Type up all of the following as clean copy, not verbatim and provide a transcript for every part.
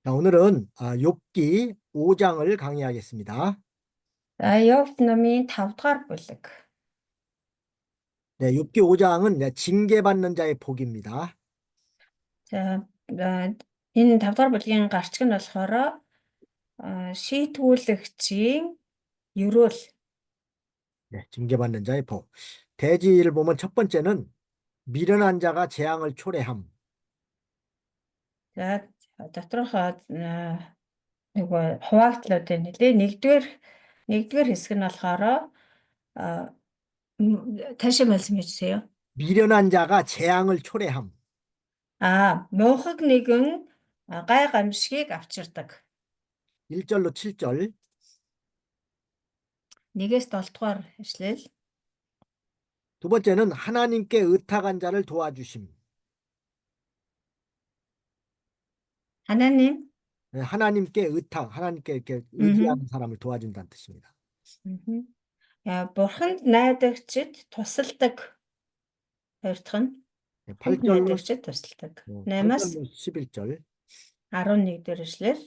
자, 오늘은 욥기 5장을 강의하겠습니다. За Ёб номын 5 дугаар бүлэг. 네, 욥기 5장은 징계받는 자의 복입니다. За энэ 5 дугаар бүлгийн гарчиг нь болохоор шийтгүүлэгчийн ерөөл. 네, 징계받는 자의 복. 대지를 보면 첫 번째는 미련한 자가 재앙을 초래함. За доторх нөгөө хуваагтлуудын нэлээ нэгдүгээр хэсэг нь болохоор 다시 말씀해 주세요. 미련한 자가 재앙을 초래함. муухаг нэгэн гай гамшигыг авчирдаг. 1절로 7절. 1-7 дугаар ишлэл. 두 번째는 하나님께 의탁한 자를 도와주심. 하나님. 네, 하나님께 하나님께 이렇게 의지하는 사람을 도와준다는 뜻입니다. Бурханд найдагчид тусалдаг. Хоёр дахь нь 8절로 найдагчид тусалдаг. 8-аас 11절. 11-р ишлэл.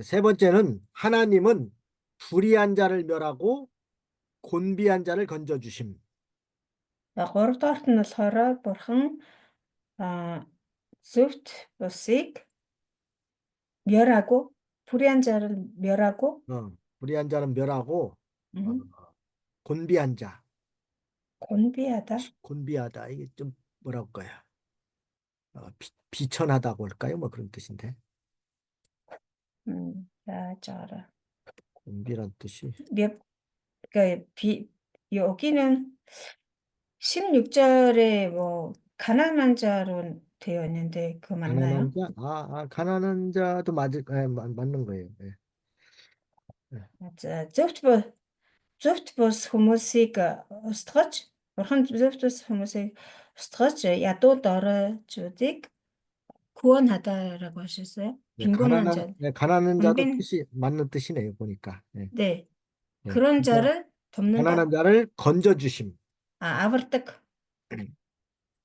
세 번째는 하나님은 불의한 자를 멸하고 곤비한 자를 건져주심. 3 дугаарт нь болохоор Бурхан зөвхт бусыг 멸하고 불의한 자를 멸하고 불의한 자는 멸하고 곤비한 자. 곤비하다. 이게 좀 뭐라고 할까요? 비천하다고 할까요? 뭐 그런 뜻인데. 자라. 곤비란 뜻이. 여기는 16절에 뭐 가난한 자로 되어 있는데 그거 맞나요? 가난한 자? 가난한 자도 맞는 거예요. 네. зөвхт бус хүмүүсийг устгаж, Бурхан зөвхт бус хүмүүсийг устгаж ядуу доройчдыг 구원하다라고 하셨어요. 빈곤한 자. 가난한 자도 뜻이 맞는 뜻이네요, 보니까. 네. 그런 자를 돕는다. 가난한 자를 건져주심. авардаг.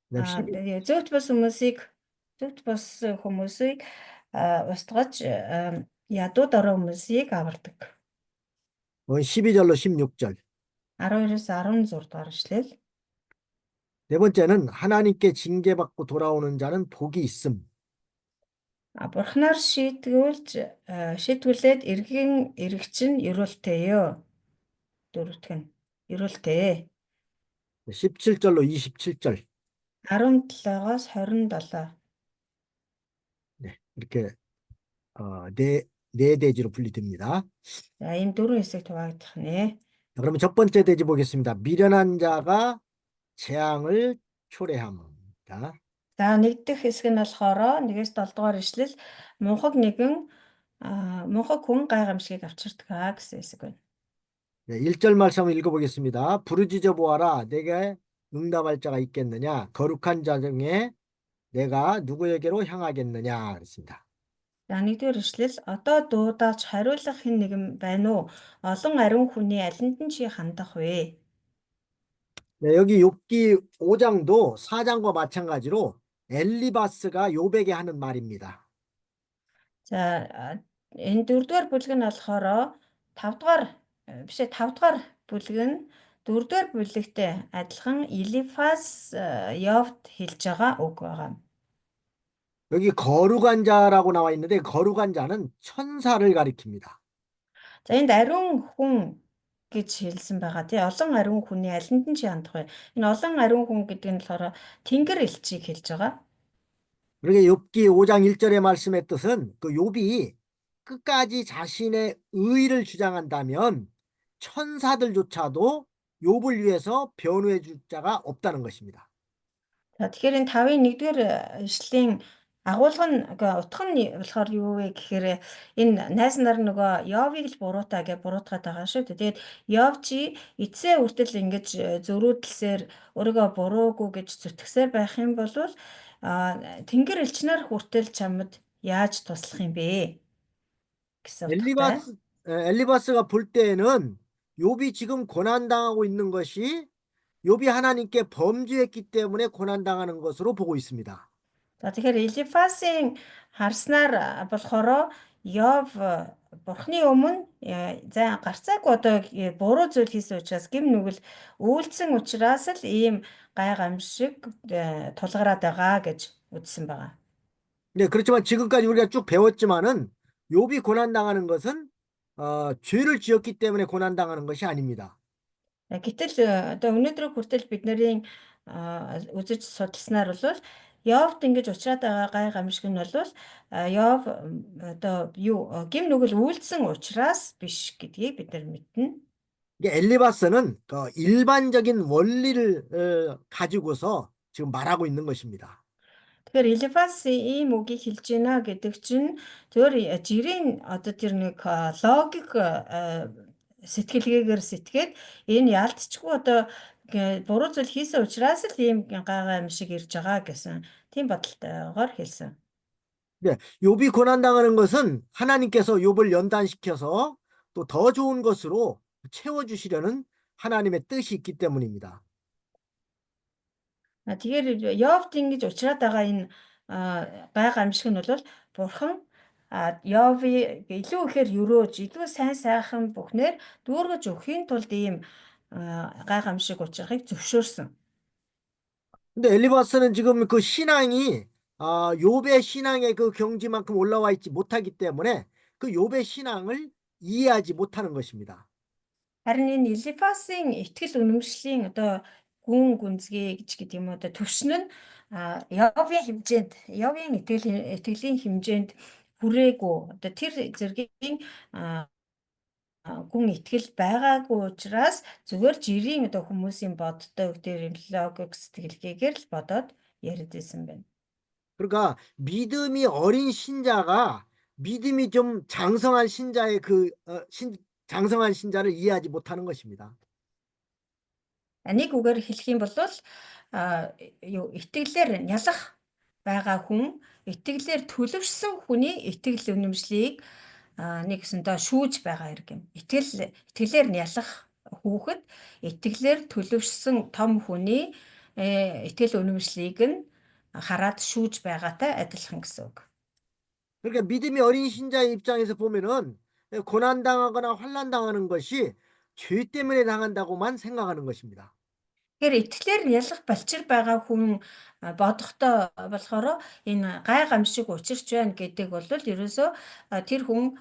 зөвхт бус хүмүүсийг устгаж ядуу дорой хүмүүсийг авардаг. 12절로 16절. 12-аас 16 дугаар ишлэл. 네 번째는 하나님께 징계받고 돌아오는 자는 복이 있음. Бурханаар шийтгүүлээд эргэж нь ерөөлтэйё. Дөрөвдөх нь ерөөлтэй. 17절로 27절. 17-аас 27. 네, 이렇게 네 대지로 분리됩니다. За, ийм дөрвөн хэсэгт хуваагдах нэ. 그러면 첫 번째 대지 보겠습니다. 미련한 자가 재앙을 초래합니다. За, нэг дэх хэсэг нь болохоор 1-7 дугаар ишлэл мунхаг хүн гайхамшигыг авчирдаг гэсэн хэсэг байна. 네, 1절 말씀 한번 읽어보겠습니다. 부르짖어 보아라. 내게 응답할 자가 있겠느냐? 거룩한 자 중에 내가 누구에게로 향하겠느냐? 그랬습니다. За, нэгдүгээр ишлэл одоо дуудаач хариулах хэн нэгэн байна уу? Олон ариун хүний алинд нь чи хандах вэ? 네, 여기 욥기 5장도 4장과 마찬가지로 엘리바스가 욥에게 하는 말입니다. За, энэ 4-р бүлэг нь болохоор 5 дугаар бүлэг нь 4-р бүлэгтэй адилхан Элифаз Ёбд хэлж байгаа үг байгаа. 여기 거룩한 자라고 나와 있는데 거룩한 자는 천사를 가리킵니다. За, энд ариун хүн гэж хэлсэн байгаа тий. Олон ариун хүний алинд нь чи хандах вэ? Энэ олон ариун хүн гэдэг нь болохоор Тэнгэр элчийг хэлж байгаа. 그러게 욥기 5장 1절의 말씀의 뜻은 그 욥이 끝까지 자신의 의의를 주장한다면 천사들조차도 욥을 위해서 변호해 줄 자가 없다는 것입니다. За, тэгэхээр энэ 5-ын 1-р ишлэлийн агуулга нь утга нь болохоор юу вэ гэхээр энэ найз нар нөгөө Ёбыг л буруутгаад байгаа шүү дээ. Тэгээд Ёб чи эцсээ хүртэл ингэж зөрүүдлсээр өөрийгөө буруугүй гэж зүтгэсээр байх юм бол Тэнгэр элчнэр хүртэл чамд яаж туслах юм бэ гэсэн утгатай. 엘리바스가 볼 때에는 욥이 지금 고난당하고 있는 것이 욥이 하나님께 범죄했기 때문에 고난당하는 것으로 보고 있습니다. За тэгэхээр Элифасын харснаар болохоор Йов бурхны өмнө за гарцаагүй одоо буруу зүйл хийсэн учраас гим нүгэл үйлцэн учраас л ийм гай гамшиг тулгараад байгаа гэж үзсэн байгаа. 네, 그렇지만 지금까지 우리가 쭉 배웠지만은 욥이 고난당하는 것은 죄를 지었기 때문에 고난당하는 것이 아닙니다. Гэтэл одоо өнөөдрийг хүртэл бидний үзэж судалснаар бол Йовт ингэж учраад байгаа гай гамшиг нь бол Йов одоо юу гим нүгэл үйлдсэн учраас биш гэдгийг бид нар мэднэ. 이게 엘리바스는 그 일반적인 원리를 가지고서 지금 말하고 있는 것입니다. Тэгэхээр Элифаз ийм үгийг хэлж байна гэдэг чинь зөвөр жирийн одоо тэр нэг логик сэтгэлгээгээр сэтгэхэд энэ ялцчгүй одоо буруу зүйл хийсэн учраас л ийм гайхаа юм шиг ирж байгаа гэсэн тийм бодолтойгоор хэлсэн. 네, 욥이 고난당하는 것은 하나님께서 욥을 연단시켜서 또 더 좋은 것으로 채워주시려는 하나님의 뜻이 있기 때문입니다. Тэгэхээр Йовт ингэж учраад байгаа энэ гай гамшиг нь бол бурхан Йовыг илүү ихээр өрөөж, илүү сайн сайхан бүхнээр дүүргэж өгөхийн тулд ийм гай гамшиг учрахыг зөвшөөрсөн. 근데 엘리바스는 지금 그 신앙이 욥의 신앙의 그 경지만큼 올라와 있지 못하기 때문에 그 욥의 신앙을 이해하지 못하는 것입니다. Харин энэ Элифасын итгэл үнэмшлийн одоо гүн гүнзгий гэж гэдэг юм одоо төвшин нь Йовын итгэлийн хэмжээнд хүрээгүй одоо тэр зэргийн гүн итгэл байгаагүй учраас зүгээр жирийн одоо хүмүүсийн боддог тэр логик сэтгэлгээгээр л бодоод яриад байсан байна. 그러니까 믿음이 어린 신자가 믿음이 좀 장성한 신자의 장성한 신자를 이해하지 못하는 것입니다. Нэг үгээр хэлэх юм бол итгэлээр нялах байгаа хүн итгэлээр төлөвшсөн хүний итгэл үнэмшлийг нэгсэндээ шүүж байгаа хэрэг юм. Итгэлээр нялах хүүхэд итгэлээр төлөвшсөн том хүний итгэл үнэмшлийг нь хараад шүүж байгаатай адилхан гэсэн үг. 그러니까 믿음이 어린 신자의 입장에서 보면은 고난당하거나 환난당하는 것이 죄 때문에 당한다고만 생각하는 것입니다. Тэгэхээр итгэлээр ялах балчир байгаа хүн бодохдоо болохоор энэ гай гамшиг учирч байна гэдэг бол ерөөсөө тэр хүн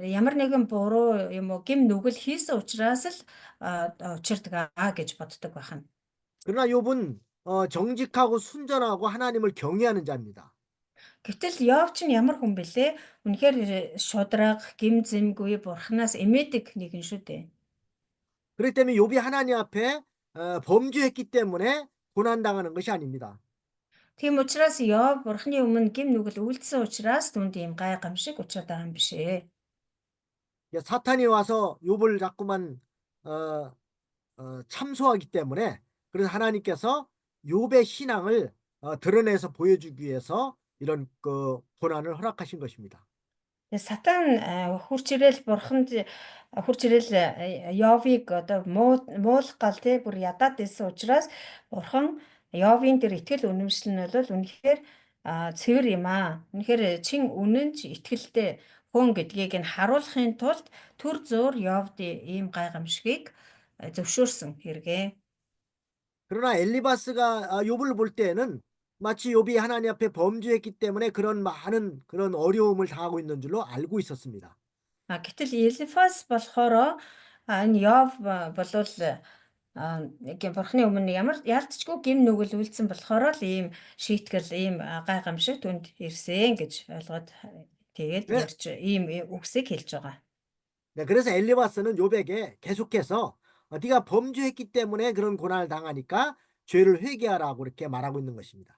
ямар нэгэн буруу юм уу гим нүгэл хийсэн учраас л учирдаг гэж боддог байна. 그러나 욥은 정직하고 순전하고 하나님을 경외하는 자입니다. Гэтэл Йов ч ямар хүн бэлээ? Үнэхээр шудраг, гим зэмгүй, бурхнаас эмээдэг нэгэн шүү дээ. 그렇기 때문에 욥이 하나님 앞에 범죄했기 때문에 고난당하는 것이 아닙니다. Тийм учраас Йов бурхны өмнө гим нүгэл үйлдсэн учраас түнд ийм гай гамшиг учраад байгаа юм биш ээ. 사탄이 와서 욥을 자꾸만 참소하기 때문에 그래서 하나님께서 욥의 신앙을 드러내서 보여주기 위해서 이런 그 고난을 허락하신 것입니다. Сатан хурц ирэл бурханд хурц ирэл Йовыг одоо муулах гал те бүр ядаад байсан учраас бурхан Йовын тэр итгэл үнэмшил нь бол үнэхээр цэвэр юм аа. Үнэхээр чин үнэн ч итгэлтэй хүн гэдгийг нь харуулахын тулд төр зуур Йовд ийм гай гамшигыг зөвшөөрсөн хэрэгэ. 그러나 엘리바스가 욥을 볼 때에는 마치 욥이 하나님 앞에 범죄했기 때문에 그런 많은 그런 어려움을 당하고 있는 줄로 알고 있었습니다. Гэтэл Элифаз болохоор энэ Йов болвол яг бурхны өмнө ямар яалтчгүй гим нүгэл үйлдсэн болохоор л ийм шийтгэл ийм гай гамшиг түнд ирсэн гэж ойлгоод тэгээд 네, ярьж ийм үгсийг хэлж байгаа. 네, 그래서 엘리바스는 욥에게 계속해서 네가 범죄했기 때문에 그런 고난을 당하니까 죄를 회개하라고 이렇게 말하고 있는 것입니다.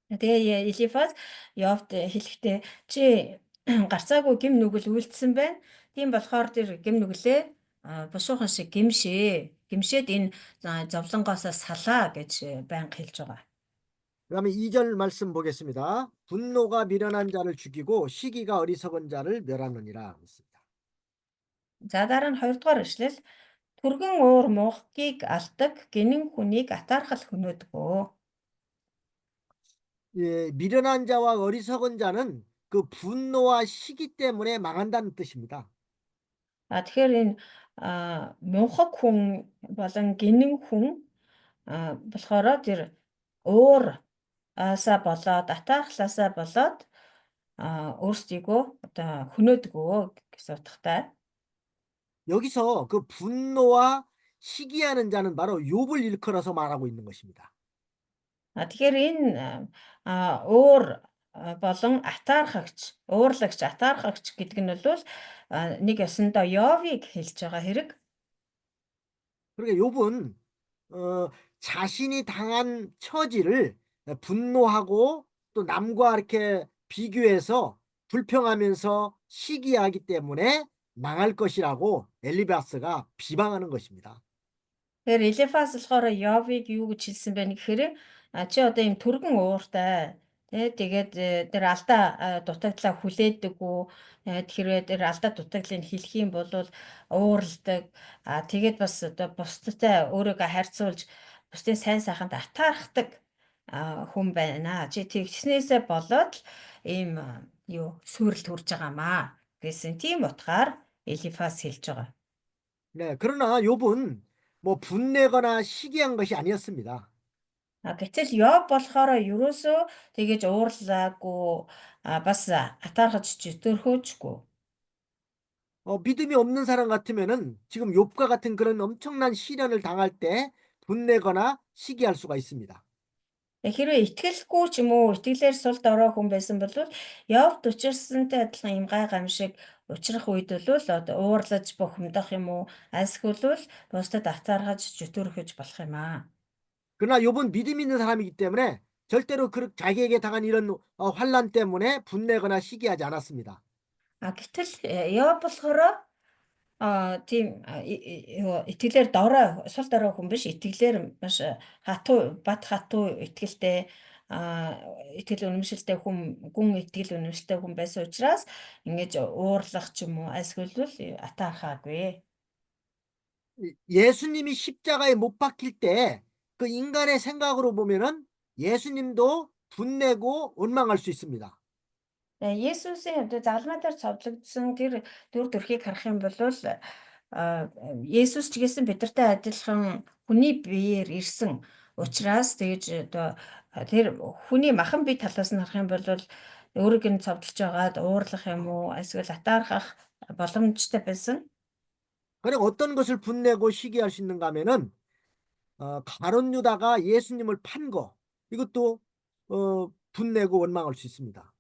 Тэгээ Элифаз Йовд хэлэхдээ чи гарцаагүй гим нүгэл үйлдсэн байна. Тийм болохоор тэр гим нүглээ бушуухан шиг гимшээд энэ зовлонгоосоо салаа гэж байнга хэлж байгаа. 그다음에 2절 말씀 보겠습니다. 분노가 미련한 자를 죽이고 시기가 어리석은 자를 멸하느니라. За дараа нь 2 дугаар ишлэл түргэн уур муухгийг алдаг гинэн хүнийг атаархал хөнөөдгөө. 예, 미련한 자와 어리석은 자는 그 분노와 시기 때문에 망한다는 뜻입니다. Тэгэхээр энэ мунхаг хүн болон гинэн хүн болохоор тэр өөр аасаа болоод атаархлаасаа болоод өөрсдийгөө одоо хөнөөдгөө гэсэн утгатай. 여기서 그 분노와 시기하는 자는 바로 욥을 일컬어서 말하고 있는 것입니다. Тэгэхээр энэ өөр болон атаархагч, уурлагч, атаархагч гэдэг нь бол нэг ёсондоо Йовыг хэлж байгаа хэрэг. 그러니까 욥은 자신이 당한 처지를 분노하고 또 남과 이렇게 비교해서 불평하면서 시기하기 때문에 망할 것이라고 엘리바스가 비방하는 것입니다. Тэгэхээр Элифаз болохоор Йовыг юу гэж хэлсэн бэ гэхээр чи одоо юм түргэн ууртай тэгээд тэр алдаа дутагдлаа хүлээдэггүй тэгэхээр тэр алдаа дутагдлыг хэлэх юм бол уурладаг тэгээд бас одоо бусдтай өөрийгөө харьцуулж бусдын сайн сайханд атаархдаг хүн байна. Чи тэгснээсээ болоод л ийм юу сүрэл төрж байгаамаа гэсэн тийм утгаар Элифаз хэлж байгаа. 네, 그러나 욥은 뭐 분내거나 시기한 것이 아니었습니다. Гэтэл Йов болохоор ерөөсөө тэгэж уурлаагүй бас атаархаж зөтөрхөөжгүй. 믿음이 없는 사람 같으면은 지금 욥과 같은 그런 엄청난 시련을 당할 때 분내거나 시기할 수가 있습니다. Хэрвээ итгэлгүй ч юм уу итгэлээр сул дорой хүн байсан бол Йовд учирсантай адилхан юм гай гамшиг учрах үед бол одоо уурлаж бухимдах юм уу альсгүйлвэл бусдад атаархаж зөтөрхөж болох юм аа. 그러나 욥은 믿음 있는 사람이기 때문에 절대로 자기에게 당한 이런 환난 때문에 분내거나 시기하지 않았습니다. Гэтэл Йов болохоор тийм итгэлээр дорой сул дорой хүн биш итгэлээр маш хатуу бат хатуу итгэлтэй итгэл үнэмшилтэй хүн гүн итгэл үнэмшилтэй хүн байсан учраас ингэж уурлах ч юм уу альсгүйлвэл атаархаагүй. 예수님이 십자가에 못 박힐 때 그 인간의 생각으로 보면은 예수님도 분내고 원망할 수 있습니다. Есүсийн одоо залмаа дээр цовдлогдсон тэр дүр төрхийг харах юм бол Есүс ч гэсэн бидэртэй адилхан хүний биеэр ирсэн учраас тэгж одоо тэр хүний махан бие талаас нь харах юм бол өөрийг нь цовдлж байгаад уурлах юм уу эсвэл атаархах боломжтой байсан. 그럼 어떤 것을 분내고 시기할 수 있는가 하면은 가룟 유다가 예수님을 판 거, 이것도 분내고 원망할 수 있습니다.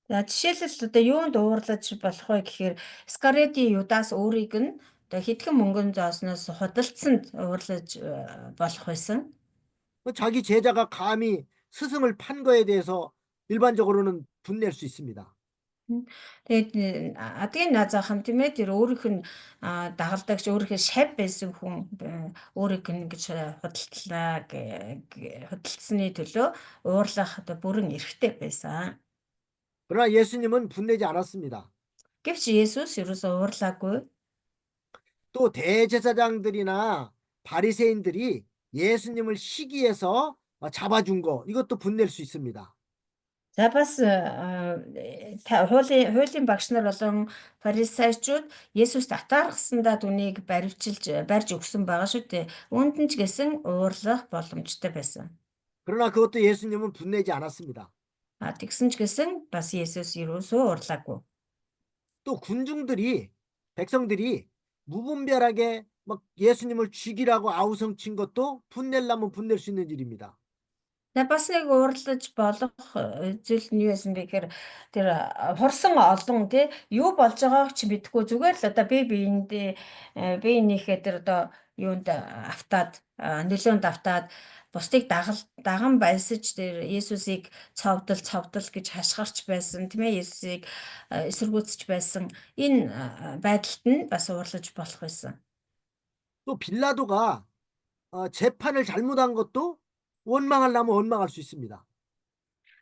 За жишээлбэл одоо юунд уурлаж болох вэ гэхээр Скаредийн Юдас өөрийг нь одоо хэдхэн мөнгөн зоосноос худалдсанд уурлаж болох байсан. 자기 제자가 감히 스승을 판 거에 대해서 일반적으로는 분낼 수 있습니다. Тэгээд адгийн наазаахан тийм ээ тэр өөрийнх нь дагалдагч өөрийнхөө шав байсан хүн өөрийг нь ингэж худалдлаа худалдсаны төлөө уурлах одоо бүрэн эрхтэй байсан. 그러나 예수님은 분내지 않았습니다. Гэвч Есүс ерөөсөө уурлаагүй. 또 대제사장들이나 바리새인들이 예수님을 시기해서 잡아준 거, 이것도 분낼 수 있습니다. За бас хуулийн багш нар болон фарисеучуд Есүст атаархсандаа түүнийг барьж өгсөн байгаа шүү дээ. Үүнд нь ч гэсэн уурлах боломжтой байсан. 그러나 그것도 예수님은 분내지 않았습니다. Тэгсэн ч гэсэн бас Есүс ерөөсөө уурлаагүй. 또 군중들이 백성들이 무분별하게 막 예수님을 죽이라고 아우성친 것도 분내려면 분낼 수 있는 일입니다. Бас нэг уурлаж болох зүйл нь юу байсан бэ гэхээр тэр хурсан олон тий юу болж байгааг ч мэдэхгүй зүгээр л одоо биеийнхээ тэр одоо юунд автаад нөлөөнд автаад бусдыг даган баясаж тэр Есүсийг цовдол гэж хашгирч байсан тийм ээ Есүсийг эсэргүүцэж байсан энэ байдалд нь бас уурлаж болох байсан. 또 빌라도가 재판을 잘못한 것도 원망하려면 원망할 수 있습니다.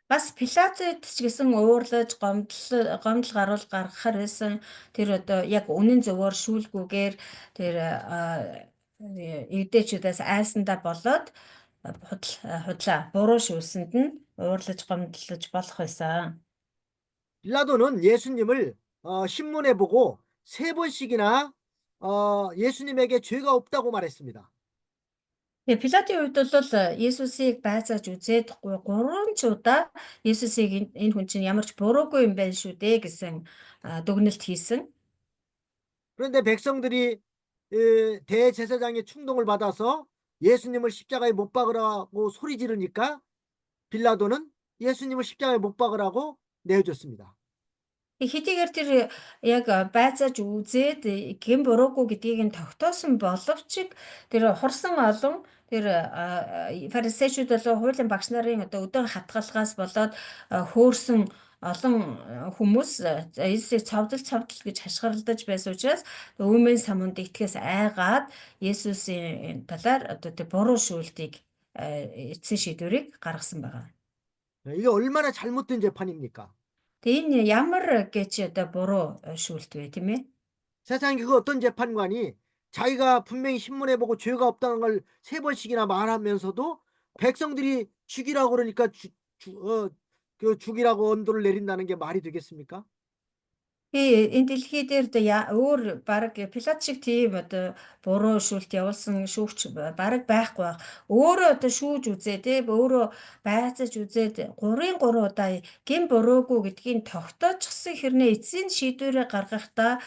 Бас Пилатод ч гэсэн уурлаж гомдол гаргахаар байсан тэр одоо яг үнэн зөвөөр шүүлгүүгээр тэр евдээчүүдээс айсандаа болоод худлаа буруу шүүлсэнд нь уурлаж гомдлож болох байсан. 빌라도는 예수님을 신문해 보고 세 번씩이나 예수님에게 죄가 없다고 말했습니다. Тэгээ Пилатын хувьд бол Есүсийг байцааж үзээдгүй 3 ч удаа Есүсийг энэ хүн чинь ямар ч буруугүй юм байна шүү дээ гэсэн дүгнэлт хийсэн. 그런데 백성들이 대제사장의 충동을 받아서 예수님을 십자가에 못 박으라고 소리 지르니까 빌라도는 예수님을 십자가에 못 박으라고 내어줬습니다. Хэдийгээр тэр яг байцааж үзээд гэм буруугүй гэдгийг нь тогтоосон боловч тэр хурсан олон тэр фарисеучуд болон хуулийн багш нарын одоо өдөр хатгалгаас болоод хөөрсөн олон хүмүүс Иесусыг цовдол гэж хашгиралдаж байсан учраас үүмэн самунд итгэхээс айгаад Иесусийн талаар одоо тэр буруу шүүлтийг эцсийн шийдвэрийг гаргасан байгаа. 이게 얼마나 잘못된 재판입니까? Тэгээ энэ ямар гэж одоо буруу шүүлт вэ тийм ээ? 세상에 그 어떤 재판관이 자기가 분명히 신문해보고 죄가 없다는 걸 세 번씩이나 말하면서도 백성들이 죽이라고 그러니까 그 죽이라고 언도를 내린다는 게 말이 되겠습니까? Энэ дэлхий дээр өөр баг Пилат шиг тийм одоо буруу шүүлт явуулсан шүүгч баг байхгүй баг. Өөрөө одоо шүүж үзээ тий өөрөө байцаж үзээд 3 удаа гин буруугүй гэдгийг тогтоочихсан хэрнээ эцсийн шийдвэрээ гаргахдаа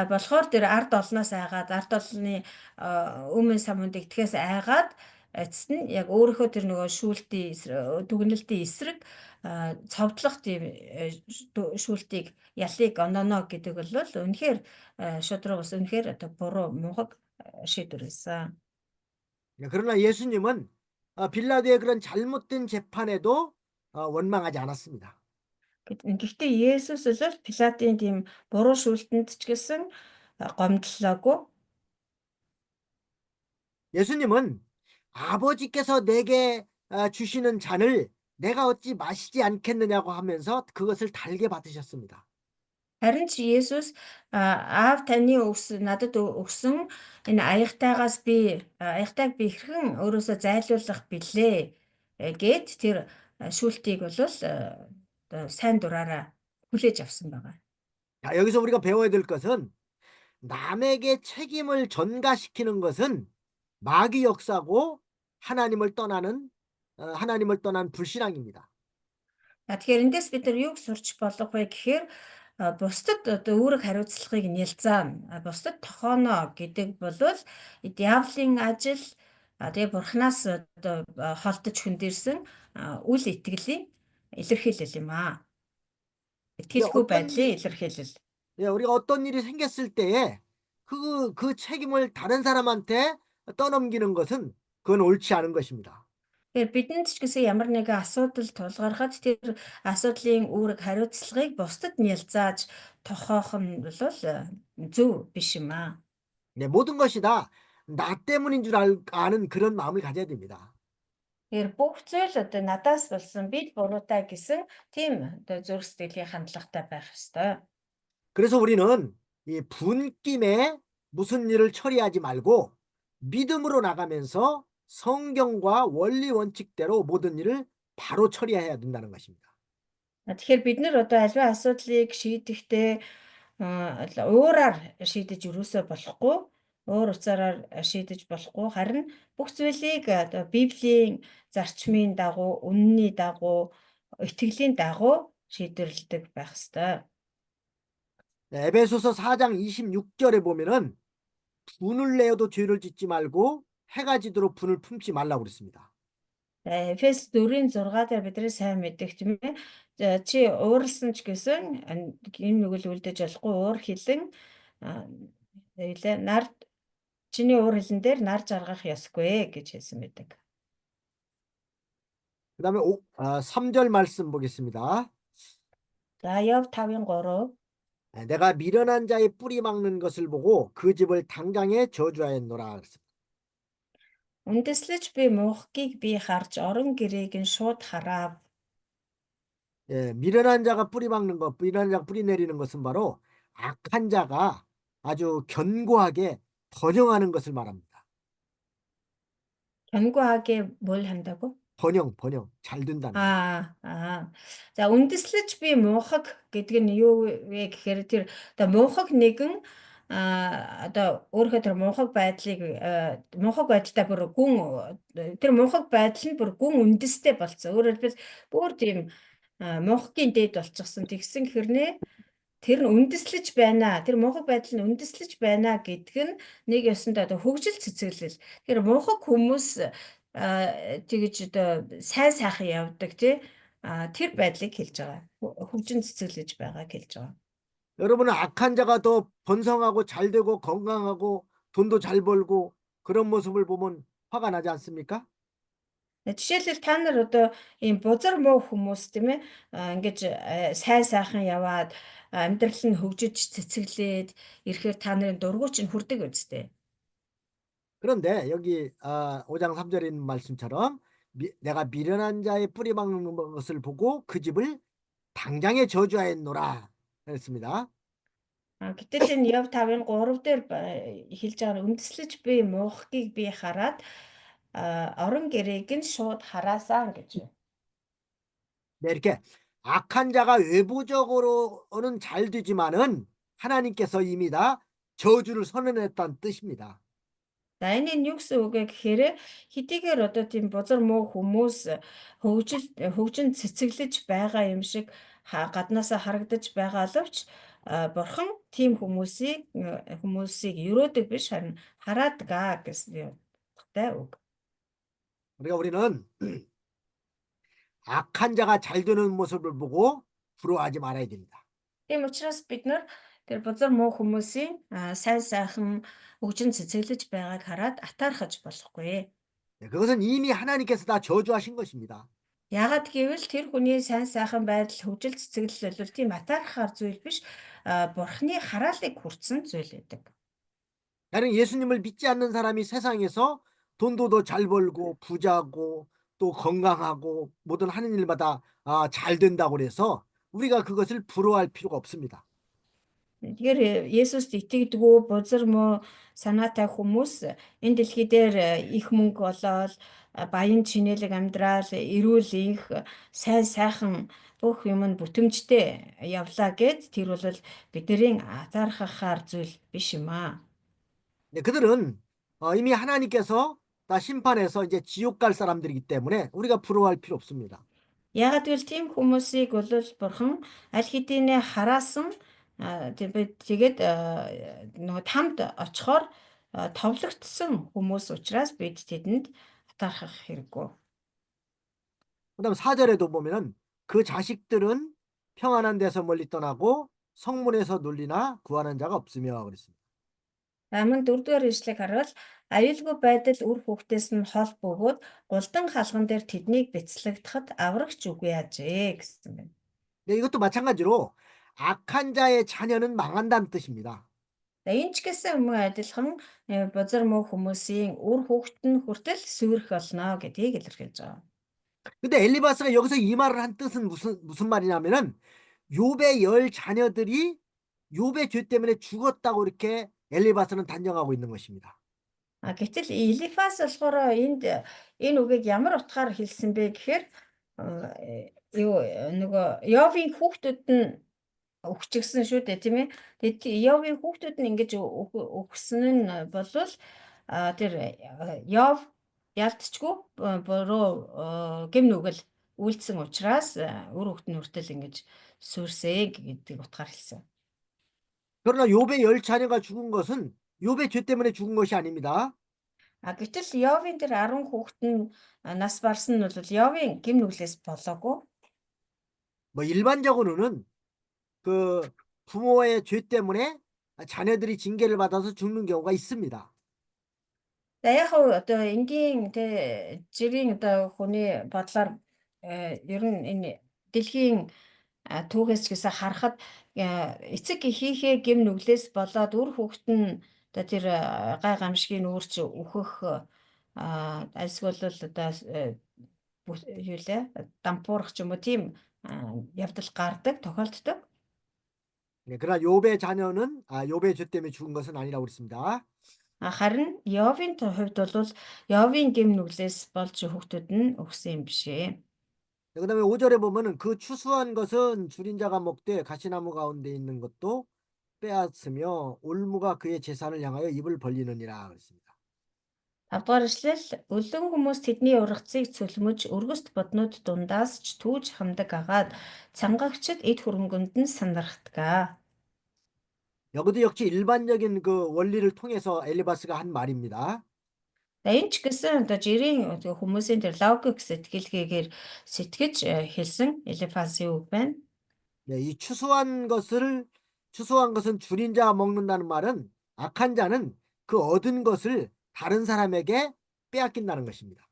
болохоор тэр ард олноос айгаад ард олны өмнө самунд итгэхээс айгаад эцэст нь яг өөрийнхөө тэр нөгөө шүүлтийн дүгнэлтийн эсрэг цовдлох тийм шүүлтийг ялыг ононо гэдэг бол үнэхээр шудраг ус үнэхээр одоо буруу мунхаг шийдвэр байсан. 그러나 예수님은 빌라도의 그런 잘못된 재판에도 원망하지 않았습니다. Гэхдээ Есүс бол Пилатын тийм буруу шүүлтэнд ч гэсэн гомдлоогүй. 예수님은 아버지께서 내게 주시는 잔을 내가 어찌 마시지 않겠느냐고 하면서 그것을 달게 받으셨습니다. Харин ч Есүс аав таны надад өгсөн энэ аягтайг би хэрхэн өөрөөсөө зайлуулах билээ гэд тэр шүүлтийг бол сайн дураараа хүлээж авсан байгаа. 자, 여기서 우리가 배워야 될 것은 남에게 책임을 전가시키는 것은 마귀 역사고 하나님을 떠난 불신앙입니다. Тэгэхээр эндээс бид нар юг сурч болох вэ гэхээр бусдад одоо үүрэг хариуцлагыг нялзаана. Бусдад тохооно гэдэг бол диавлын ажил тэгээ бурхнаас одоо холдож хүндэрсэн үл итгэлийн илэрхийлэл юм аа. 예, Итгэлгүй байдлын илэрхийлэл. 우리가 어떤 일이 생겼을 때에 그 책임을 다른 사람한테 떠넘기는 것은 그건 옳지 않은 것입니다. Тэгэхээр бидэнд ч гэсэн ямар нэгэн асуудал тулгархад тэр асуудлын үүрэг хариуцлагыг бусдад нялзааж тохиох нь бол зөв биш юм аа. 네, 모든 것이 다 나 때문인 줄 아는 그런 마음을 가져야 됩니다. Тэгэхээр бүх зүйл одоо надаас болсон бид буруутай гэсэн тийм одоо зүрх сэтгэлийн хандлагатай байх ёстой. 그래서 우리는 이 분김에 무슨 일을 처리하지 말고 믿음으로 나가면서 성경과 원리 원칙대로 모든 일을 바로 처리해야 된다는 것입니다. Тэгэхээр бид нар одоо аливаа асуудлыг шийдэхдээ уураар шийдэж өрөөсөө болохгүй, өөр утсаараар шийдэж болохгүй. Харин бүх зүйлийг одоо Библийн зарчмын дагуу, үнний дагуу, итгэлийн дагуу шийдвэрлэдэг байх ёстой. 네, 에베소서 4장 26절에 보면은 분을 내어도 죄를 짓지 말고 해가 지도록 분을 품지 말라고 그랬습니다. Эфес 4:6 дээр бидний сайн мэддэг тийм ээ. Чи ууралсан ч гэсэн энэ нүгэл үлдэж болохгүй уур хилэн чиний уур хилэн дээр нар жаргах ёсгүй гэж хэлсэн байдаг. 그다음에 3절 말씀 보겠습니다. За Ёб 5:3 내가 미련한 자의 뿌리 막는 것을 보고 그 집을 당장에 저주하였노라 그랬습니다. Үндэслэж би муухгийг би харж орон гэрээг нь шууд харав. 예, 미련한 자가 뿌리 막는 것, 미련한 자가 뿌리 내리는 것은 바로 악한 자가 아주 견고하게 번영하는 것을 말합니다. 견고하게 뭘 한다고? 번영 잘 된다는 거죠. Аа, аа. За үндэслэж би муухаг гэдэг нь юу вэ гэхээр тэр одоо муухаг нэгэн одоо өөрөө тэр муухаг байдлыг муухаг байдлаа бүр гүн тэр муухаг байдал нь бүр гүн үндэстэй болцсон. Өөрөөр хэлбэл бүр тийм муухгийн дээд болчихсон. Тэгсэн хэрнээ тэр нь үндэслэж байна. Тэр муухай байдал нь үндэслэж байна гэдг нь нэг ёсондоо одоо хөгжил цэцэглэл. Тэр муухай хүмүүс тэгэж одоо сайн сайхан явдаг тий. Тэр байдлыг хэлж байгаа. Хөгжин цэцэглэж байгааг хэлж байгаа. 여러분은 악한 자가 더 번성하고 잘 되고 건강하고 돈도 잘 벌고 그런 모습을 보면 화가 나지 않습니까? Жишээлбэл та нар одоо ийм бузар муу хүмүүс тийм ээ ингэж сайн сайхан яваад амьдрал нь хөгжиж цэцэглээд ирэхээр та нарын дургуй чинь хүрдэг үстэй. 그런데 여기 5장 3절에 있는 말씀처럼 내가 미련한 자의 뿌리 박는 것을 보고 그 집을 당장에 저주하였노라 했습니다. Гэтэл энэ Яв 5-ын 3 дээр хэлж байгаа үндэслэж би муухгийг би хараад орон гэрээг нь шууд хараасаа гэж байна. 네, 이렇게 악한 자가 외부적으로는 잘 되지만은 하나님께서 이미 다 저주를 선언했다는 뜻입니다. За энэ нь юу гэсэн үг вэ гэхээр хэдийгээр одоо тийм бузар муу хүмүүс хөгжин цэцэглэж байгаа юм шиг гаднаасаа харагдаж байгаа боловч бурхан тийм хүмүүсийг өрөөдөг биш харин хараадаг гэсэн утгатай үг. 그러니까 우리는 악한 자가 잘 되는 모습을 보고 부러워하지 말아야 됩니다. Тийм учраас бид нар тэр бузар муу хүмүүсийн сайн сайхан хөгжин цэцэглэж байгааг хараад атаархаж болохгүй. 네, 그것은 이미 하나님께서 다 저주하신 것입니다. Яагаад гэвэл тэр хүний сайн сайхан байдал хөгжил цэцэглэл бол тийм атаархаар зүйл биш бурхны хараалыг хүртсэн зүйл байдаг. 나는 예수님을 믿지 않는 사람이 세상에서 돈도 더 잘 벌고 부자고 또 건강하고 모든 하는 일마다 잘 된다고 그래서 우리가 그것을 부러워할 필요가 없습니다. Тэгэхээр Есүст итгэдэггүй бузар муу санаатай хүмүүс энэ дэлхий дээр их мөнгө олоод баян чинэлэг амьдрал, эрүүл энх, сайн сайхан бүх юм нь бүтэмжтэй явлаа гэд тэр бол бидний атаархахаар зүйл биш юм аа. 네, 그들은 이미 하나님께서 다 심판해서 이제 지옥 갈 사람들이기 때문에 우리가 부러워할 필요 없습니다. Яагаад гэвэл тийм хүмүүсийг бол бурхан аль хэдийнэ хараасан тэгээд нөгөө тамд очихоор товлогдсон хүмүүс учраас бид тэдэнд атаархах хэрэггүй. 그다음 4절에도 보면은 그 자식들은 평안한 데서 멀리 떠나고 성문에서 놀리나 구하는 자가 없으며 그랬습니다. Амин 4-р ишлэгийг харвал аюулгүй байдал үр хүүхдээс нь хол бөгөөд гулдан халган дээр тэднийг бяцлагдахад аврагч үгүй ажээ гэсэн байна. 네, 이것도 마찬가지로 악한 자의 자녀는 망한다는 뜻입니다. За энэ ч гэсэн мөн адилхан бузар муу хүмүүсийн үр хүүхэд нь хүртэл сүрэх болно гэдгийг илэрхийлж байгаа. 근데 엘리바스가 여기서 이 말을 한 뜻은 무슨 말이냐면은 욥의 10 자녀들이 욥의 죄 때문에 죽었다고 이렇게 엘리바스는 단정하고 있는 것입니다. Гэтэл Элифас болохоор энэ үгийг ямар утгаар хэлсэн бэ гэхээр нөгөө Йовын хүүхдүүд нь өгчихсөн шүү дээ тийм ээ. Тэгээд Йовын хүүхдүүд нь ингэж өгсөн нь болвол тэр Йов ялцчгүй буруу гэм нүгэл үйлдсэн учраас үр хүүхд нь хүртэл ингэж сүрсээ гэдэг утгаар хэлсэн. 그러나 욥의 10 자녀가 죽은 것은 욥의 죄 때문에 죽은 것이 아닙니다. Гэтэл Йовын тэр 10 хүүхэд нь нас барсан нь бол Йовын гэм нүглээс болоогүй. 뭐 일반적으로는 그 부모의 죄 때문에 자녀들이 징계를 받아서 죽는 경우가 있습니다. За яг хөө одоо энгийн тэ жирийн одоо хүний бодлоор ер нь энэ дэлхийн түүхээс ч гэсэн харахад эцэг эхийнхээ гэм нүглээс болоод үр хүүхэд нь одоо тэр гай гамшигын үүрч үхэх альсгүй бол одоо юу лээ дампуурах ч юм уу тийм явдал гардаг тохиолддог. 네, 그러나 욥의 자녀는 욥의 죄 때문에 죽은 것은 아니라고 그랬습니다. Харин Йовын хувьд бол Йовын гэм нүглээс болж хүүхдүүд нь өгсөн юм бишээ. 그다음에 5절에 보면은 그 추수한 것은 줄인 자가 먹되 가시나무 가운데 있는 것도 빼앗으며 올무가 그의 재산을 향하여 입을 벌리느니라 그랬습니다. 5 дугаар эшлэл өлөн хүмүүс тэдний ургацыг цөлмөж өргөст боднууд дундаас ч түүж хамдаг агаад цангагчид эд хөрөнгөнд нь сандрахтгаа. 여기도 역시 일반적인 그 원리를 통해서 엘리바스가 한 말입니다. За энэ ч гэсэн одоо жирийн хүмүүсийн тэр логик сэтгэлгээгээр сэтгэж хэлсэн Элифазын үг байна. 네, 이 추수한 것은 줄인 자가 먹는다는 말은 악한 자는 그 얻은 것을 다른 사람에게 빼앗긴다는 것입니다.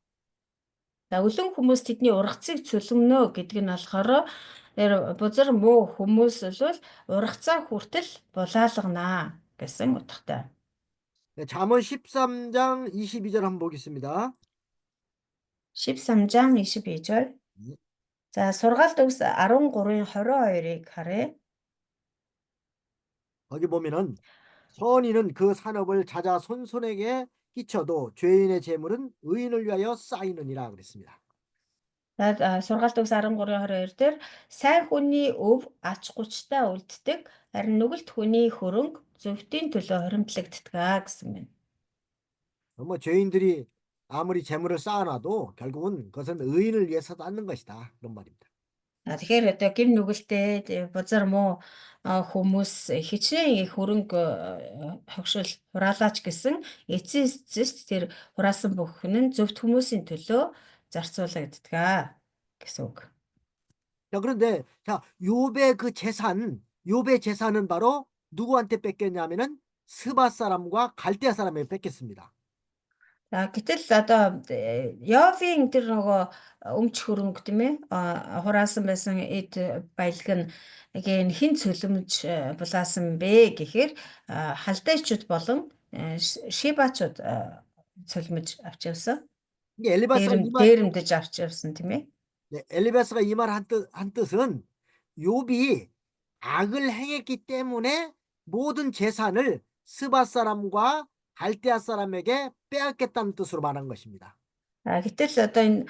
За өлөн хүмүүс тэдний ургацыг цөлмнө гэдэг нь болохоор бузар муу хүмүүс бол ургацаа хүртэл булаалганаа гэсэн утгатай. 네, 잠언 13장 22절 한번 보겠습니다. 13장 22절. За сургаалт төгс 13-ын 22-ыг харъя. 거기 보면은 선인은 그 산업을 자자 손손에게 끼쳐도 죄인의 재물은 의인을 위하여 쌓이느니라 그랬습니다. За сургаалт төгс 13-ын 22 дээр сайн хүний өв ач гучтай үлддэг, харин нүгэлт хүний хөрөнгө зөвхтийн төлөө хоримтлагддаг гэсэн байна. 뭐 죄인들이 아무리 재물을 쌓아놔도 결국은 그것은 의인을 위해서 쌓는 것이다. 그런 말입니다. Тэгэхээр одоо гим нүгэлтэй бузар муу хүмүүс хичнээн их хөрөнгө хогшил хураалаач гэсэн эцэст тэр хураасан бүхэн нь зөвхт хүмүүсийн төлөө зарцуулагддаг гэсэн үг. 자, 그런데 자, 욥의 재산은 바로 누구한테 뺏겼냐면은 스바 사람과 갈대아 사람에게 뺏겼습니다. За гэтэл одоо Йовын тэр нөгөө өмч хөрөнгө тийм ээ хураасан байсан эд баялаг нь энэ хин цөлмж булаасан бэ гэхээр халдайчуд болон шибачуд цөлмж авч явсан. 이게 엘리바스가 Дээрэмдэж авч явсан тийм ээ. 네, 엘리바스가 이 말 한 뜻은 욥이 악을 행했기 때문에 모든 재산을 스바 사람과 갈대아 사람에게 빼앗겠다는 뜻으로 말한 것입니다. Гэтэл одоо энэ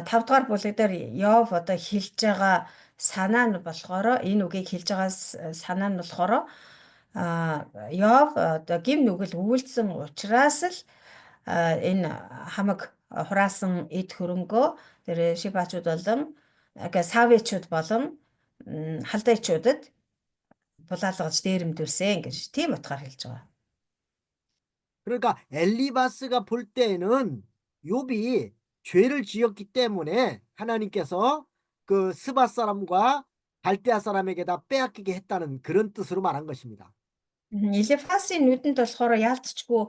5 дугаар бүлэг дээр Йов одоо хэлж байгаа санаа нь болохоор энэ үгийг хэлж байгаа санаа нь болохоор Йов одоо гим нүгэл өвөлдсөн учраас л энэ хамаг хураасан эд хөрөнгөө тэр шибачуд болон савичуд болон халдайчуудад булаалгаж дээрэмдүүлсэн гэж тийм утгаар хэлж байгаа. 그러니까 엘리바스가 볼 때에는 욥이 죄를 지었기 때문에 하나님께서 그 스바 사람과 갈대아 사람에게 다 빼앗기게 했다는 그런 뜻으로 말한 것입니다. Элифасын нүдэнд болохоор яалтчгүй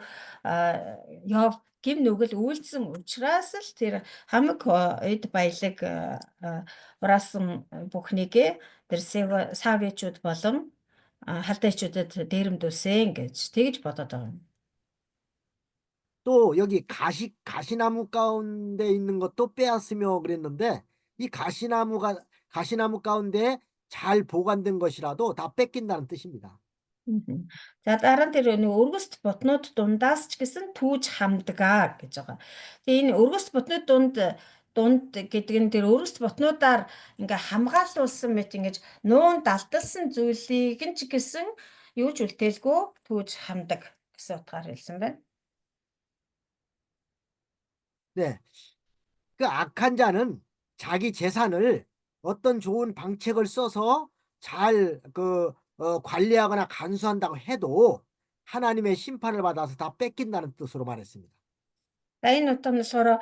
Йов гим нүгэл үйлдсэн учраас л тэр хамаг эд баялаг хураасан бүхнийгээ тэр савичуд болон халдайчуудад дээрэмдүүлсэн гэж тэгж бодоод байгаа юм. 또 여기 가시나무 가운데 있는 것도 빼앗으며 그랬는데 이 가시나무 가운데 잘 보관된 것이라도 다 뺏긴다는 뜻입니다. За дараа нь тэр нэг өргөст ботнууд дундаас ч гэсэн түүж хамдгаа гэж байгаа. Тэгээ энэ өргөст ботнууд дунд гэдэг нь тэр өргөст ботнуудаар ингээ хамгаалуулсан мэт ингэж нуун далталсан зүйлийг нь ч гэсэн юу ч үлдээлгүй түүж хамдаг гэсэн утгаар хэлсэн байна. 네. 그 악한 자는 자기 재산을 어떤 좋은 방책을 써서 잘 관리하거나 간수한다고 해도 하나님의 심판을 받아서 다 뺏긴다는 뜻으로 말했습니다. За энэ утга нь болохоор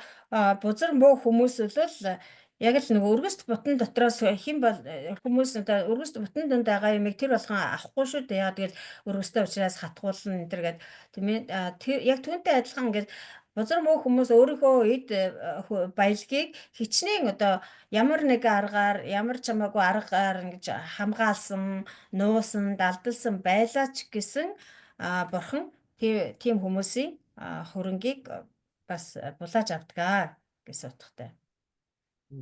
бузар муу хүмүүс бол яг л нэг өргөст бутан дотроос хэн бол хүмүүс одоо өргөст бутан донд байгаа юмыг тэр болгон авахгүй шүү дээ. Яг тэгэл өргөстэй учраас хатгуулна энэ төр гэд тийм ээ. Тэр яг түүнтэй адилхан ингээд бузар муу хүмүүс өөрийнхөө эд баялагийг хичнээн одоо ямар нэг аргаар ямар ч хамаагүй аргаар ингэж хамгаалсан, нуусан, далдалсан байлаач гэсэн бурхан тийм хүмүүсийн хөрөнгийг бас булааж авдгаа гэсэн утгатай.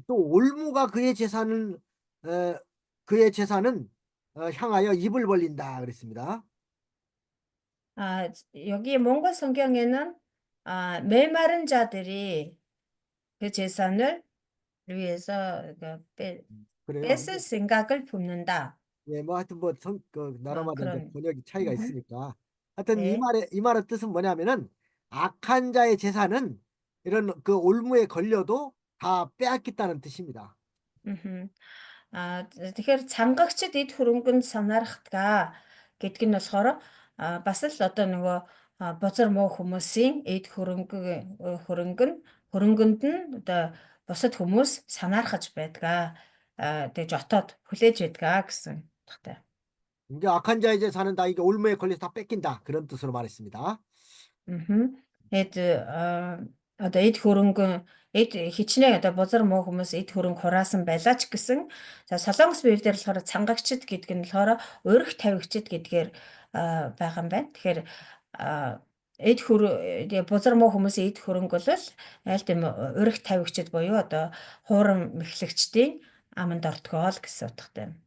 또 올무가 그의 재산은 향하여 입을 벌린다 그랬습니다. 여기 몽골 성경에는 메마른 자들이 그 제산을 위해서 그래요. 뺏을 생각을 붓는다. 예, 뭐 하여튼 뭐 그 나라마다 이제 그런. 번역이 차이가 음흠. 있으니까 하여튼 네. 이 말의 뜻은 뭐냐면은 악한 자의 재산은 이런 그 올무에 걸려도 다 빼앗겠다는 뜻입니다. 음흠. Тэгэхээр цангагчд эд хөрөнгөнд санаарахтгаа гэдг нь болохоор бас л одоо нөгөө бузар муу хүмүүсийн эд хөрөнгө нь хөрөнгөнд нь одоо бусад хүмүүс санаархаж байдгаа. Тэгж отоод хүлээж байдгаа гэсэн утгатай. 이게 악한 자의 재산은 다 이게 올무에 걸려서 다 뺏긴다. 그런 뜻으로 말했습니다. Мгм. Одоо эд хөрөнгө эд хичнээн одоо бузар муу хүмүүс эд хөрөнгө хураасан байлаа ч гэсэн за Солонгос библиэр болохоор цангагчд гэдэг нь болохоор урих тавигчд гэдгээр байгаа юм байна. Тэгэхээр а, бузар муу хүмүүсийн эд хөрөнгө бол аль тийм урих тавигчд буюу одоо хуурам мэхлэгчдийн аманд ортгоо л гэсэн утгатай юм.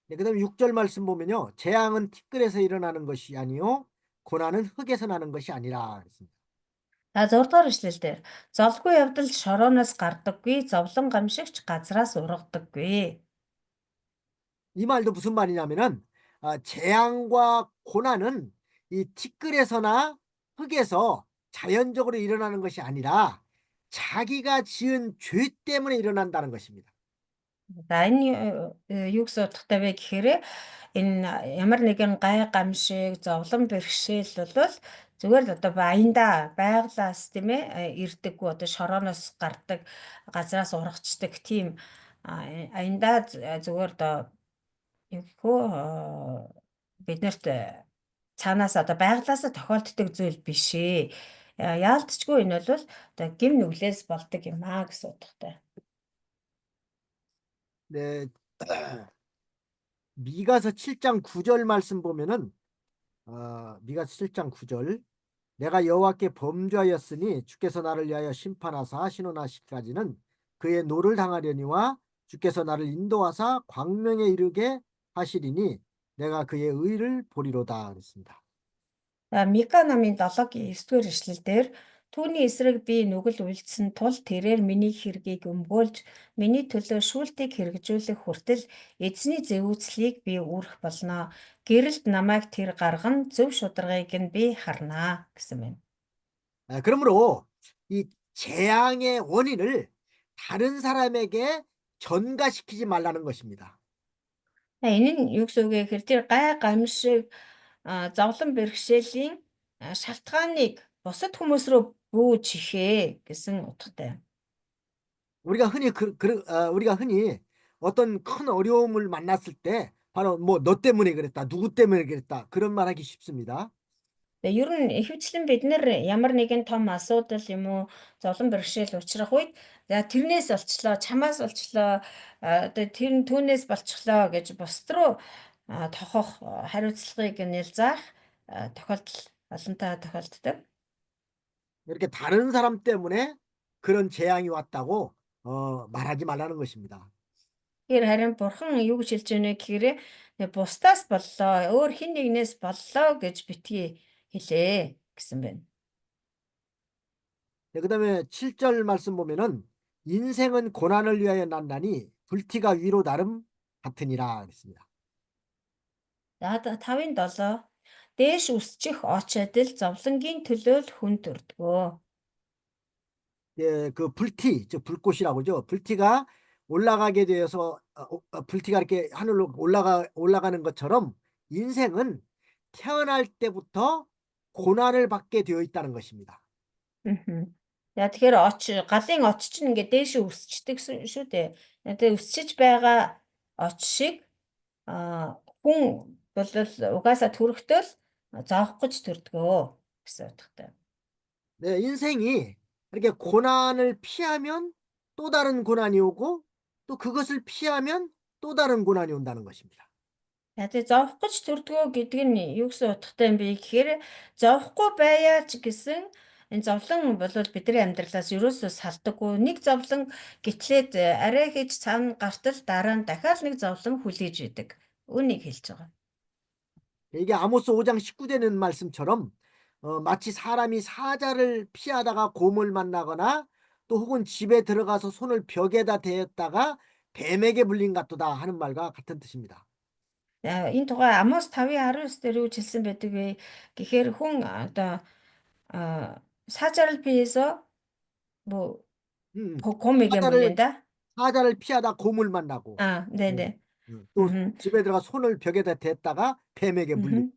네, 그다음에 6절 말씀 보면요. 재앙은 티끌에서 일어나는 것이 아니요 고난은 흙에서 나는 것이 아니라 그랬습니다. За 6 дугаар эшлэл дээр зовлгүй явдал шорооноос гардаггүй, зовлон гамшигч газраас ургадаггүй. 이 말도 무슨 말이냐면은 재앙과 고난은 이 티끌에서나 흙에서 자연적으로 일어나는 것이 아니라 자기가 지은 죄 때문에 일어난다는 것입니다. За энэ юу гэсэн утгатай вэ гэхээр энэ ямар нэгэн гай гамшиг, зовлон бэрхшээл бол зүгээр л одоо баяндаа байглаас тийм ээ ирдэггүй одоо шорооноос гардаг, газраас ургацдаг тийм аяндаа зүгээр одоо юу гэх вэ биднэрт цаанаас одоо байглаасаа тохиолддог зүйл биш ээ. Яалтчгүй энэ бол одоо гим нүглээс болдог юм гэсэн утгатай. 네. 미가서 7장 9절 말씀 보면은 미가서 7장 9절 내가 여호와께 범죄하였으니 주께서 나를 위하여 심판하사 신원하시기까지는 그의 노를 당하려니와 주께서 나를 인도하사 광명에 이르게 하시리니 내가 그의 의를 보리로다 그랬습니다. Мика намын 7-гийн 9-р эшлэлдэр түүний эсрэг би нүгэл үлдсэн тул тэрээр миний хэргийг өмгөөлж миний төлөө шүүлтийг хэрэгжүүлэх хүртэл эзний зэвүүцлийг би үүрэх болно. Гэрэлд намайг тэр гарган зөв шударгыг нь би харнаа гэсэн байна. 그러므로 이 재앙의 원인을 다른 사람에게 전가시키지 말라는 것입니다. Энэ нь юу гэсэн үг вэ гэхээр тэр гай гамшиг зовлон бэрхшээлийн шалтгааныг бусад хүмүүс рүү бүүж ихээ гэсэн утгатай. 우리가 흔히 어떤 큰 어려움을 만났을 때 바로 뭐 너 때문에 그랬다, 누구 때문에 그랬다 그런 말하기 쉽습니다. Тэгээ ер нь ихэвчлэн бид нэр ямар нэгэн том асуудал юм уу зовлон бэрхшээл учрах үед за тэрнээс олчлоо, чамаас олчлоо, одоо тэр нь түүнээс болчихлоо гэж бусд руу тохох хариуцлагыг нэлзаах тохиолдол олонтаа тохиолддог. 이렇게 다른 사람 때문에 그런 재앙이 왔다고 말하지 말라는 것입니다. Тэгэхээр харин бурхан юу гэж хэлж байна гэхээр бусдаас боллоо, өөр хин нэгнээс боллоо гэж битгий хэлээ гэсэн байна. 네, 그다음에 7절 말씀 보면은 인생은 고난을 위하여 난다니 불티가 위로 나름 같으니라 그랬습니다. За 5-ын 7 дээш үсчих оч адил зовлонгийн төлөө л хүн төрдгөө. 예, 그 불티, 저 불꽃이라고 그러죠. 불티가 올라가게 되어서 불티가 이렇게 하늘로 올라가는 것처럼 인생은 태어날 때부터 고난을 받게 되어 있다는 것입니다. За тэгэхээр галын оч чинь ингээд дээш өсчдөг шүү дээ. Тэгээ өсчиж байгаа оч шиг хүн бол угаасаа төрөхдөө л зоох гэж төрдгөө гэсэн утгатай. 네, 인생이 이렇게 고난을 피하면 또 다른 고난이 오고 또 그것을 피하면 또 다른 고난이 온다는 것입니다. За тэгээ зовох гэж төрдгөө гэдэг нь юу гэсэн утгатай юм бэ гэхээр зовохгүй байяа ч гэсэн энэ зовлон бол бидний амьдралаас ерөөсөө салдаггүй. Нэг зовлон гитлээд арай хийж цаана гартал дараа нь дахиад нэг зовлон хүлээж идэг. Үүнийг хэлж байгаа. 이게 아모스 5장 19절에는 말씀처럼 마치 사람이 사자를 피하다가 곰을 만나거나 또 혹은 집에 들어가서 손을 벽에다 대었다가 뱀에게 물린 같도다 하는 말과 같은 뜻입니다. Энэ тухай Амос 5:19 дээр юу хэлсэн байдаг вэ? Гэхээр хүн одоо 사자를 피해서 뭐 음, 곰에게 사자를 물린다? 사자를 피하다 곰을 만나고 아, 예, 네네. 또 음, 집에 들어가 손을 벽에다 댔다가 뱀에게 물린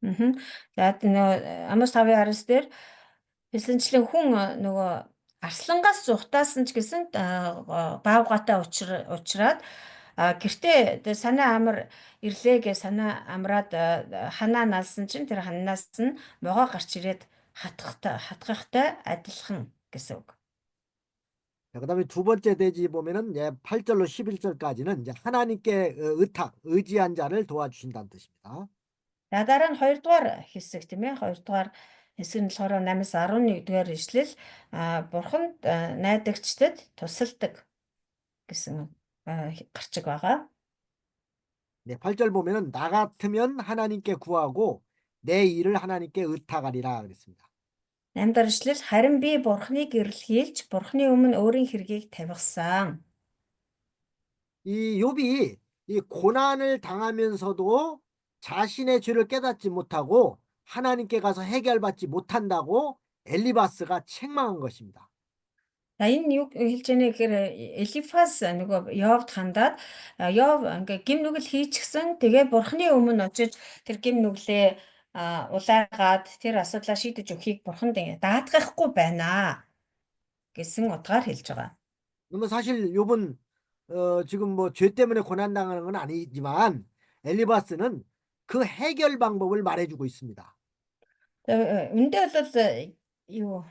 음, 뜻이. За Амос 5:19 дээр хэлсэнчлэн хүн нөгөө арслангаас зугатаасан ч гэсэн баавгатай уучраад гэртээ санаа амар ирлээ гэж санаа амраад ханаа налсан чинь тэр ханаас нь могоо гарч ирээд хатгахтай адилхан гэсэн үг. 자, 그다음에 두 번째 대지 보면은 8절로 11절까지는 이제 하나님께 의탁, 의지한 자를 도와주신다는 뜻입니다. За дараа нь хоёрдугаар хэсэг тийм ээ. Хоёрдугаар хэсэг нь болохоор 8-аас 11-р ишлэл бурханд найдагчдад тусалдаг гэсэн гарчиг байгаа. 네, 8절 보면은 나 같으면 하나님께 구하고 내 일을 하나님께 의탁하리라 그랬습니다. 8-р ишлэл харин би бурханы гэрэл хийлж бурханы өмнө өөрийн хэргийг тавихсан. 이 욥이 이 고난을 당하면서도 자신의 죄를 깨닫지 못하고 하나님께 가서 해결받지 못한다고 엘리바스가 책망한 것입니다. За энэ юу хэлж яана гэхээр Элифаз нөгөө Йовд хандаад Йов ингээ гим нүгэл хийчихсэн. Тэгээ бурхны өмнө очиж тэр гим нүглээ улайгаад тэр асуудлаа шийдэж өгөхийг бурханд даатгахгүй байна гэсэн утгаар хэлж байгаа. 그러면 사실 욥은 지금 뭐 죄 때문에 고난당하는 건 아니지만 엘리바스는 그 해결 방법을 말해주고 있습니다. Үндэ бол юу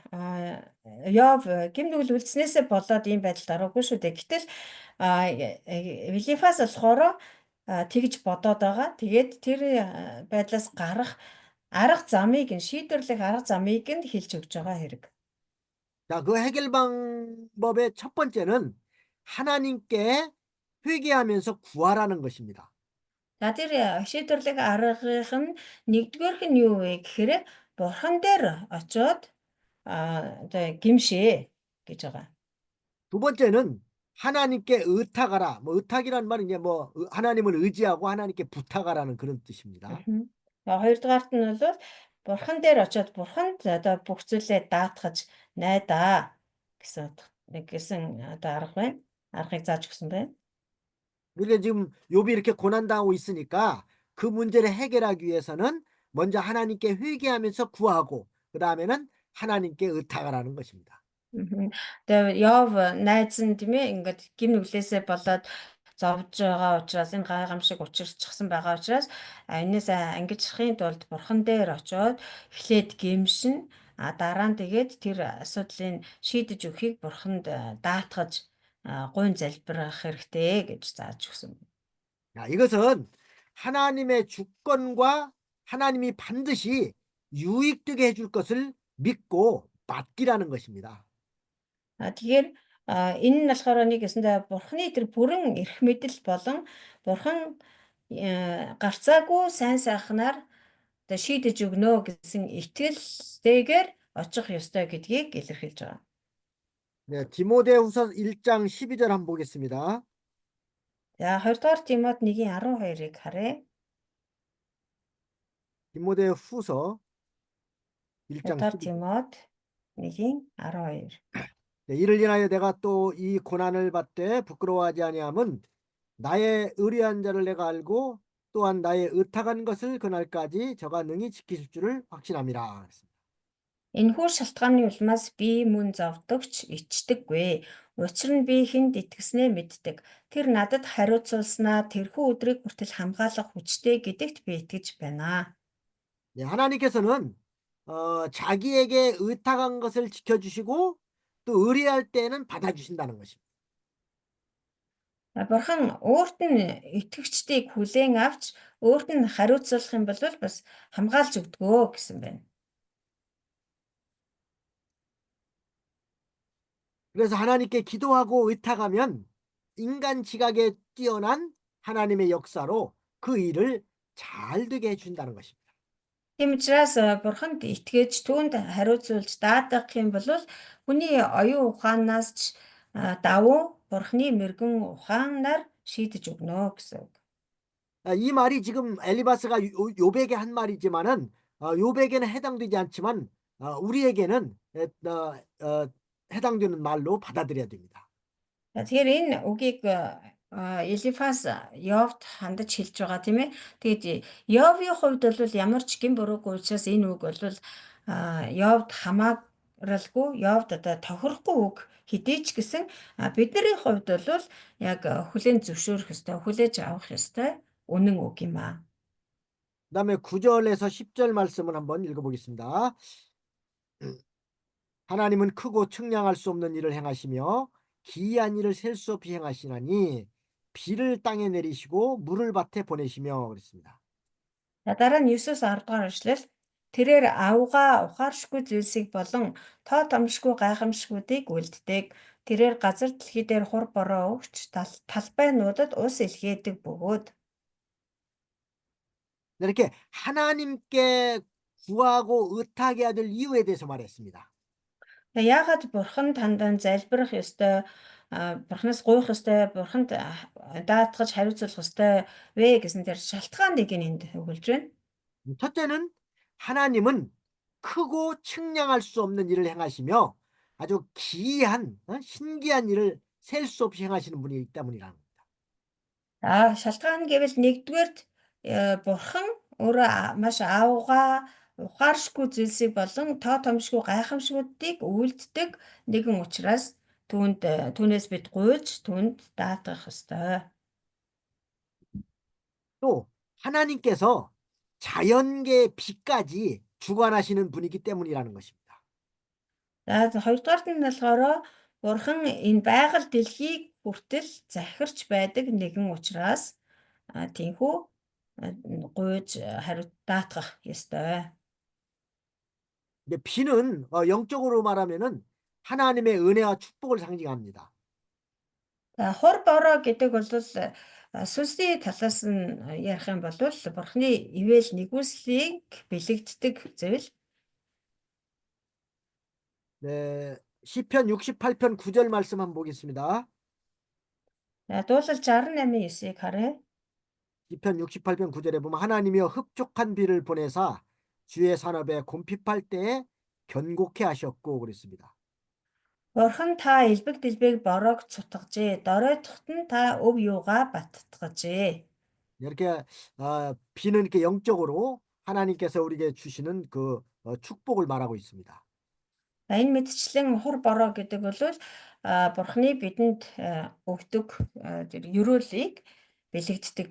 Йов гим нүгэл үлдснээсээ болоод ийм байдалд ороогүй шүү дээ. Гэтэл Элифаз болохоор тэгж бодоод байгаа. Тэгээд тэр байдлаас гарах арга замыг нь шийдвэрлэх арга замыг нь хэлж өгч байгаа хэрэг. 자, 그 해결 방법의 첫 번째는 하나님께 회개하면서 구하라는 것입니다. За тэр шийдвэрлэх аргах нь нэгдүгээрх нь юу вэ гэхээр бурхан дээр очиод одоо гимшээ гэж байгаа. 두 번째는 하나님께 의탁하라. 뭐 의탁이란 말은 이제 뭐 하나님을 의지하고 하나님께 부탁하라는 그런 뜻입니다. Хоёрдугаарт нь бол бурхан дээр очиод бурханд одоо бүх зүйлээ даатгаж найдаа гэсэн одоо арга байна. Аргыг зааж өгсөн байна. 그러니까 지금 욥이 이렇게 고난당하고 있으니까 그 문제를 해결하기 위해서는 먼저 하나님께 회개하면서 구하고 그 다음에는 하나님께 의탁하라는 것입니다. Тэгээ Йов найз нь тийм ээ ингээд гим нүглээсээ болоод зовж байгаа учраас энэ гайхамшиг учирчихсан байгаа учраас энэс ангижрахын тулд бурхан дээр очиод эхлээд гимшин дараа нь тэгээд тэр асуудлыг шийдэж өгөхийг бурханд даатгаж гуйн залбирах хэрэгтэй гэж зааж өгсөн. 자, 이것은 하나님의 주권과 하나님이 반드시 유익되게 해줄 것을 믿고 맡기라는 것입니다. Тэгэхээр энэ нь болохоор нэг гэсэндээ бурханы тэр бүрэн эрх мэдэл болон бурхан гарцаагүй сайн сайхнаар одоо шийдэж өгнө гэсэн итгэлтэйгээр очих ёстой гэдгийг илэрхийлж байгаа. 네, 디모데후서 1장 12절 한번 보겠습니다. За 2 дугаар Тимот 1:12-ыг харъя. 디모데후서 2 1장 дугаар 12절. Тимот 1:12. 네, 이를 인하여 내가 또 이 고난을 받되 부끄러워하지 아니함은 나의 의리한 자를 내가 알고 또한 나의 의탁한 것을 그날까지 저가 능히 지키실 줄을 확신함이라. Энэхүү шалтгааны улмаас би мөн зовдогч ичдэггүй. Учир нь би хэнд итгэснээ мэддэг. Тэр надад хариуцуулснаа тэрхүү өдрийг хүртэл хамгаалах хүчтэй гэдэгт би итгэж байна. 네, 하나님께서는 자기에게 의탁한 것을 지켜주시고 또 의리할 때는 받아주신다는 것입니다. Бурхан өөрт нь итгэгчдийг хүлээн авч өөрт нь хариуцуулах юм бол бас хамгаалж өгдгөө гэсэн байна. 그래서 하나님께 기도하고 의탁하면 인간 지각에 뛰어난 하나님의 역사로 그 일을 잘 되게 해준다는 것입니다. Тийм учраас бурханд итгэж түүнд хариуцуулж даатгах юм бол хүний оюун ухаанаас ч давуу бурхны мэрэгэн ухаанаар шийдэж өгнө гэсэн үг. 이 말이 지금 엘리바스가 요백에 한 말이지만은 요백에는 해당되지 않지만 우리에게는 해당되는 말로 받아들여야 됩니다. Тэгэхээр энэ үгийг Элифас Йовд хандаж хэлж байгаа тийм ээ. Тэгээд Йовийн хувьд бол ямар ч гин буруугүй учраас энэ үг бол Йовд хамааралгүй, Йовд одоо тохирохгүй үг хэдий ч гэсэн бидний хувьд бол яг хүлээн зөвшөөрөх ёстой, хүлээж авах ёстой үнэн үг юм аа. 그다음에 9절에서 10절 말씀을 한번 읽어보겠습니다. 하나님은 크고 측량할 수 없는 일을 행하시며 기이한 일을 셀 수 없이 행하시나니 비를 땅에 내리시고 물을 밭에 보내시며 그랬습니다. За дараа нь 9-с 10 дугаар эшлэл тэрээр авгаа ухааршгүй зүйлсийг болон тоо томшгүй гайхамшгуудыг үлддэг. Тэрээр газар дэлхий дээр хур бороо өгч талбайнуудад ус илгээдэг бөгөөд. 이렇게 하나님께 구하고 의탁해야 될 이유에 대해서 말했습니다. Яагаад бурхан тандан залбирах ёстой, бурханаас гуйх ёстой, бурханд даатгаж хариуцлах ёстой вэ гэсэн тэр шалтгааныг энд өгүүлж байна. 첫째는 하나님은 크고 측량할 수 없는 일을 행하시며 아주 기이한 신기한 일을 셀 수 없이 행하시는 분이기 때문이라는 겁니다. Шалтгаан нь гэвэл нэгдүгээрт бурхан өөрөө маш аавгаа ухааршгүй зүйлсийг болон тоо томшгүй гайхамшгуудыг үйлддэг нэгэн учраас түүнээс бид гуйж түүнд даатгах ёстой. 또 하나님께서 자연계의 비까지 주관하시는 분이기 때문이라는 것입니다. За хоёрдугаарт нь болохоор бурхан энэ байгаль дэлхийг хүртэл захирч байдаг нэгэн учраас тийхүү гуйж хариу даатгах ёстой. 근데 비는 영적으로 말하면은 하나님의 은혜와 축복을 상징합니다. За хур бороо гэдэг бол сүнсний талаас нь ярих юм бол бурхны ивэл нэгүслийг бэлэгддэг зүйл. 네, 시편 68편 9절 말씀 한번 보겠습니다. За дуулал 68:9-ыг харъя. 시편 68편 9절에 보면 하나님이여 흡족한 비를 보내사 주의 산업에 곰핍할 때에 견고케 하셨고 그랬습니다. Бурхан та элбэг дэлбэг бороог цутгажээ. Доройтоход нь та өв юугаа баттгажээ. 이렇게 비는 이렇게 영적으로 하나님께서 우리에게 주시는 그 축복을 말하고 있습니다. Энэ мэдчлэн хур бороо гэдэг бол бурхны бидэнд өгдөг тэр ерөөлийг бэлэгддэг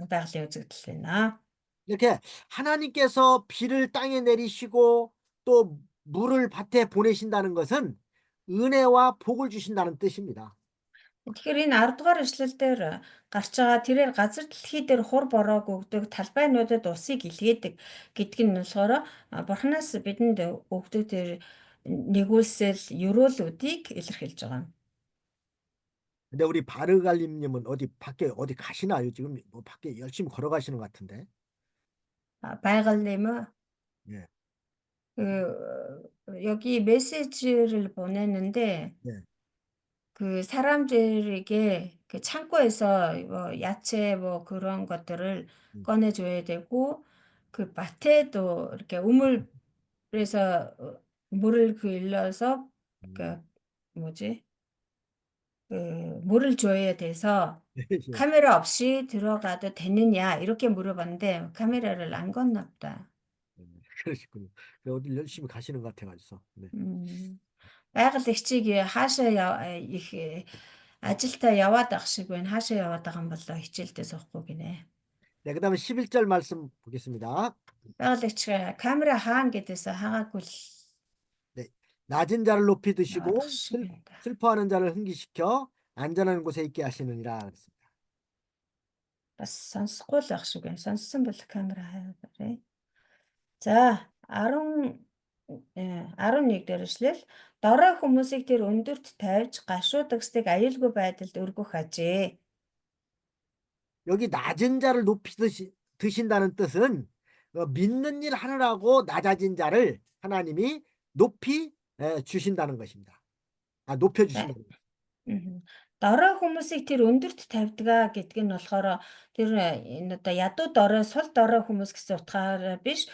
байгалийн үзэгдэл байна. 이렇게 하나님께서 비를 땅에 내리시고 또 물을 밭에 보내신다는 것은 은혜와 복을 주신다는 뜻입니다. Тэгэхээр энэ 10 дугаар эшлэл дээр гарч байгаа тэрээр газар дэлхий дээр хур бороог өгдөг, талбайнуудад усыг илгээдэг гэдг нь болохоор бурхнаас бидэнд өгдөг тэр нэгүүлсэл ерөөлүүдийг илэрхийлж байгаа. 근데 우리 바르갈림님은 어디 밖에 어디 가시나요? 지금 뭐 밖에 열심히 걸어가시는 것 같은데. Байгаль юм уу? 예, 여기 메시지를 보내는데 예, 그 사람들에게 그 창고에서 뭐 야채 뭐 그런 것들을 음, 꺼내 줘야 되고 그 밭에도 이렇게 우물에서 물을 일러서 음, 그 뭐지? 그 물을 줘야 돼서 예, 예. 카메라 없이 들어가도 되느냐 이렇게 물어봤는데 카메라를 안 건나 보다. 그러시군요. 어디 열심히 가시는 것 같아가지고. 네. Байгаль эрчийг хаашаа их ажилдаа яваад ах шиг байна. Хаашаа яваад байгаа юм болоо хичээлдээ суухгүй гинэ. 네, 그다음에 11절 말씀 보겠습니다. Байгаль эрч камера хаана гэдээсээ хаагаагүй л 네, 낮은 자를 높이 яваад ах 드시고 шиг байна. 슬퍼하는 자를 흥기시켜 안전한 곳에 있게 하시느니라 그랬습니다. Бас сонсохгүй л ах шиг байна. Сонссон бол камера хаагараа. За 11 дээр ишлэл дорой хүмүүсийг тэр өндөрт тавьж гашуудагсдаг аюулгүй байдалд өргөх ажээ. 여기 낮은 자를 높이 드신다는 뜻은 믿는 일 하느라고 낮아진 자를 하나님이 높이 주신다는 것입니다. 높여 주신다는 것입니다. Мгм. Дорой хүмүүсийг тэр өндөрт тавьдгаа гэдг нь болохоор тэр энэ одоо ядуу дорой, сул дорой хүмүүс гэсэн утгаараа биш,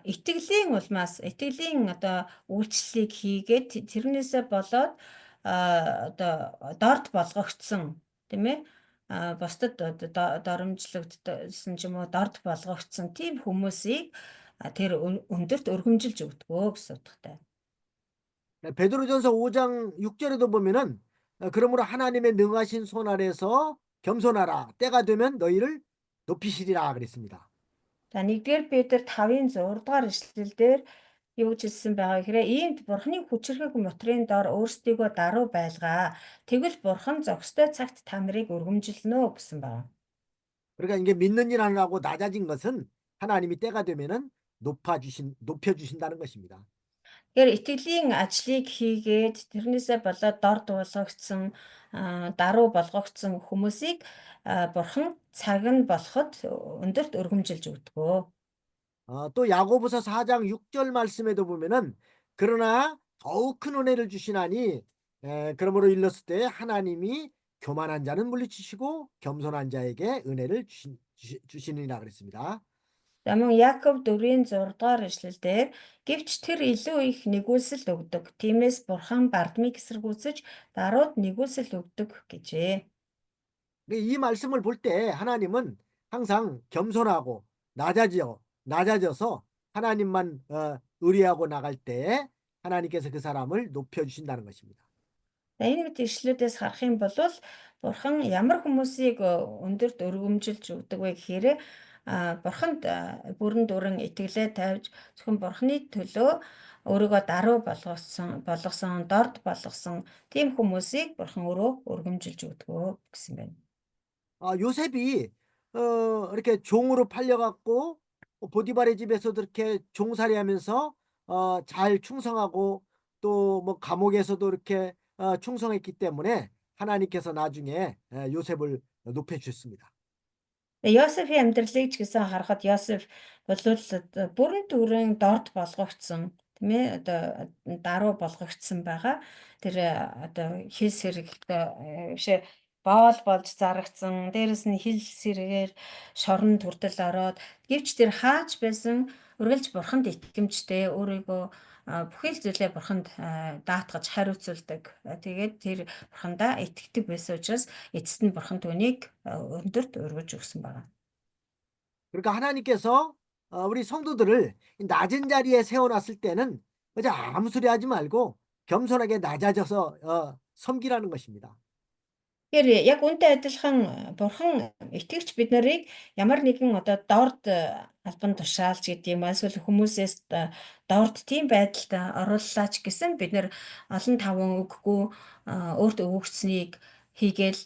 итгэлийн улмаас итгэлийн одоо үйлчлэлийг хийгээд тэрнээсээ болоод одоо дорд болгогдсон тийм ээ, бусдад доромжлогдсон ч юм уу дорд болгогдсон тийм хүмүүсийг тэр өндөрт өргөмжилж өгдөгөө гэсэн утгатай. 베드로전서 5장 6절에도 보면은 그러므로 하나님의 능하신 손 아래서 겸손하라. 때가 되면 너희를 높이시리라 그랬습니다. За 1-р Петр 5-ын 6-р эшлэлдэр юу гэж хэлсэн байгаа гэхээр иймд бурхны хүчирхэг мотрын дор өөрсдийгөө даруй байлгаа. Тэгвэл бурхан зохистой цагт та нарыг өргөмжилнө гэсэн байна. 그러니까 이게 믿는 일 하느라고 낮아진 것은 하나님이 때가 되면은 높여 주신다는 것입니다. Тэгэхээр итгэлийн ажлыг хийгээд тэрнээсээ болоод дорд болгогдсон, даруй болгогдсон хүмүүсийг бурхан цаг нь болоход өндөрт өргөмжилж өгдөгөө. 또 야고보서 4장 6절 말씀에도 보면은 그러나 더욱 큰 은혜를 주시나니 그러므로 일렀을 때 하나님이 교만한 자는 물리치시고 겸손한 자에게 은혜를 주시느니라 그랬습니다. За мөн Яков 4-ийн 6-р эшлэлдэр гэвч тэр илүү их нэгүүлсэл өгдөг. Тиймээс бурхан бардмыг эсэргүүцэж дарууд нэгүүлсэл өгдөг гэжээ. 이 말씀을 볼 때 하나님은 항상 겸손하고 낮아져서 하나님만 의뢰하고 나갈 때 하나님께서 그 사람을 높여주신다는 것입니다. За энэ мэт ишлүүдээс харах юм бол бурхан ямар хүмүүсийг өндөрт өргөмжилж өгдөг вэ гэхээр бурханд бүрэн дүрэн итгэлээ тавьж зөвхөн бурханы төлөө өөрийгөө даруй болгосон, дорд болгосон тийм хүмүүсийг бурхан өөрөө өргөмжилж өгдөг гэсэн байна. 요셉이 이렇게 종으로 팔려갖고 보디발의 집에서도 이렇게 종살이하면서 잘 충성하고 또 뭐 감옥에서도 이렇게 충성했기 때문에 하나님께서 나중에 요셉을 높여주셨습니다. Йосефийн амьдралыг ч гэсэн харахад Йосеф болвол одоо бүрэн түрэн дорд болгогдсон тийм ээ одоо даруй болгогдсон байгаа. Тэр одоо хэл сэргэлтэй бишээ боол болж зарагдсан. Дээрэс нь хэл сэргээр шорон түрдэл ороод гэвч тэр хаач байсан үргэлж бурханд итгэмжтэй өөрийгөө бүхэл зүйлээ бурханд даатгаж хариуцуулдаг. Тэгээд тэр бурхандаа итгэдэг байсан учраас эцэст нь бурхан түүнийг өндөрт өргөж өгсөн байна. 그러니까 하나님께서 우리 성도들을 낮은 자리에 세워놨을 때는 그저 아무 소리 하지 말고 겸손하게 낮아져서 섬기라는 것입니다. Тэгэхээр яг үүнтэй адилхан бурхан итгэгч бид нарыг ямар нэгэн одоо дорд албан тушаалч гэдэг юм эсвэл хүмүүсээс дорд тийм байдалд оруулаач гэсэн бид нар олон таван өгөхгүй өөрт өгөгдсөнийг хийгээл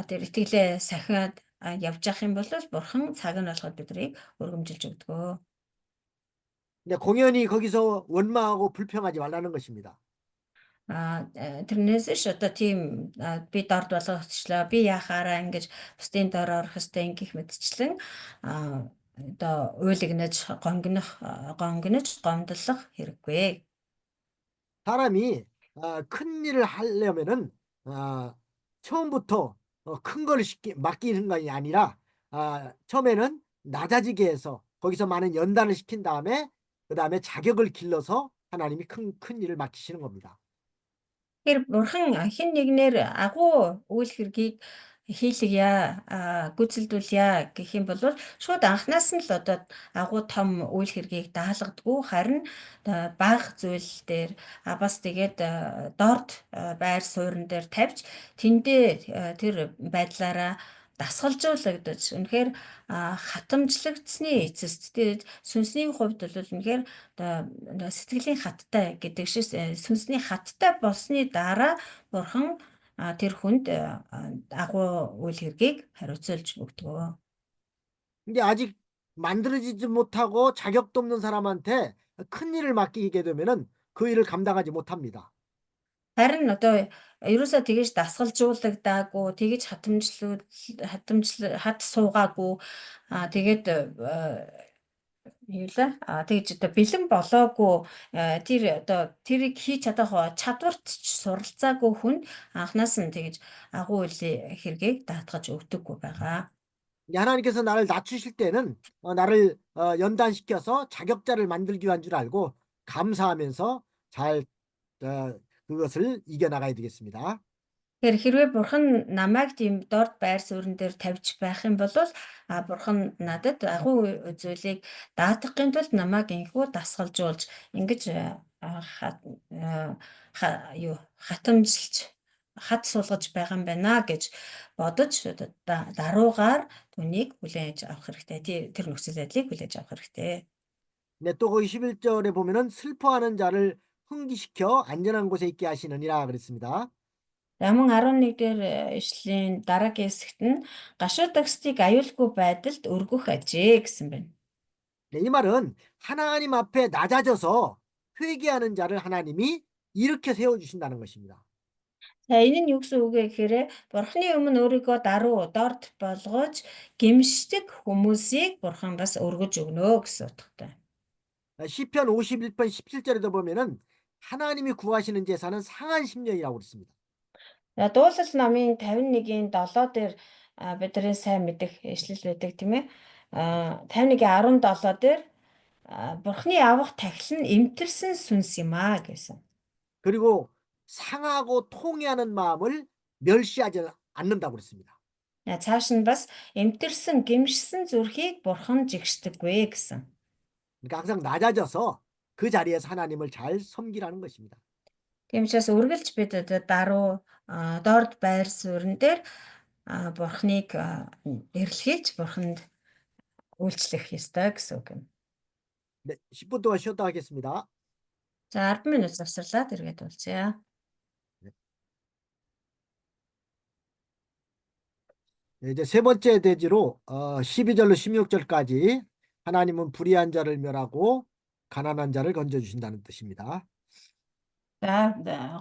тэр итгэлээ сахиад явж явах юм бол бурхан цаг нь болоход биднийг өргөмжилж өгдөгөө. 근데 공연히 거기서 원망하고 불평하지 말라는 것입니다. Тэрнээс ш одоо тийм би дорд болгоцчлоо би яхаараа ингэж бусдын дор орох хэвээр ингэх мэдчлэн одоо уйлгнаж гонгнож гомдлох хэрэггүй. 사람이 큰 일을 하려면은 처음부터 큰 걸 맡기는 것이 아니라 처음에는 낮아지게 해서 거기서 많은 연단을 시킨 다음에 그 다음에 자격을 길러서 하나님이 큰 일을 맡기시는 겁니다. Тэр бурхан хэн нэгнэр агуу үйл хэргийг хийлгийа гүйцэлдүүлье гэх юм бол шууд анханаас нь л одоо агуу том үйл хэргийг даалгадгүй харин бага зүйл дээр бас тэгээд дорд байр суурин дээр тавьж тэндээ тэр байдлаараа дасгалжуулагдаж үнэхээр хатамжлагдсны эцэст тэгээд сүнсний хувьд бол үнэхээр одоо сэтгэлийн хаттай гэдэг шиг сүнсний хаттай болсны дараа бурхан тэр хүнд агуу үйл хэргийг хариуцуулж өгдөг. 근데 아직 만들어지지 못하고 자격도 없는 사람한테 큰 일을 맡기게 되면은 그 일을 감당하지 못합니다. Харин одоо ерөөсөө тэгэж дасгалжуулагдаагүй, тэгэж хат суугаагүй, тэгээд юу лээ? Тэгж одоо бэлэн болоогүй, тэр одоо тэрийг хийж чадах чадварт ч суралцаагүй хүн анханаас нь тэгж агуу хэргийг даатгаж өгдөггүй байгаа. 하나님께서 나를 낮추실 때는 나를 연단시켜서 자격자를 만들기 위한 줄 알고 감사하면서 잘 그것을 이겨나가야 되겠습니다. Тэгэхээр хэрвээ бурхан намайг тийм дорд байр суурин дээр тавьж байх юм бол бурхан надад агуу зүйлийг даатгахын тулд намайг инхүү дасгалжуулж ингэж хатамжилж хат суулгаж байгаа юм байна гэж бодож даруугаар түүнийг хүлээж авах хэрэгтэй. Тэр нөхцөл байдлыг хүлээж авах хэрэгтэй. 네, 또 그 21절에 보면은 슬퍼하는 자를 흥기시켜 안전한 곳에 있게 하시느니라 그랬습니다. Раман 11 дээр ишлэлийн дараагийн хэсэгт нь гашуудагсдыг аюулгүй байдалд өргөх ажээ гэсэн байна. 네, 이 말은 하나님 앞에 낮아져서 회개하는 자를 하나님이 이렇게 세워주신다는 것입니다. За энэ нь юу гэсэн үг вэ гэхээр бурхны өмнө өөрийгөө даруй дорд болгож гимшдэг хүмүүсийг бурхан бас өргөж өгнө гэсэн утгатай. 시편 51편 17절에도 보면은 하나님이 구하시는 제사는 상한 심령이라고 그랬습니다. За дуулал намын 51-ийн 7 дээр бидний сайн мэдэх ишлэл байдаг тийм ээ. 51-ийн 17 дээр бурхны авах тахил нь эмтэрсэн сүнс юм гэсэн. 그리고 상하고 통회하는 마음을 멸시하지 않는다고 그랬습니다. Цааш нь бас эмтэрсэн гимшсэн зүрхийг бурхан жигшдэггүй гэсэн. 그러니까 항상 낮아져서 그 자리에서 하나님을 잘 섬기라는 것입니다. Тийм учраас үргэлж бид одоо даруй дорд байр суурин дээр бурхныг эрлэхийж бурханд үйлчлэх ёстой гэсэн үг юм. 네, 10분 동안 쉬었다 하겠습니다. За 10 минут завсарлаад эргээд уулзъя. 네, 이제 세 번째 대지로 12절로 16절까지 하나님은 불의한 자를 멸하고 가난한 자를 건져주신다는 뜻입니다. За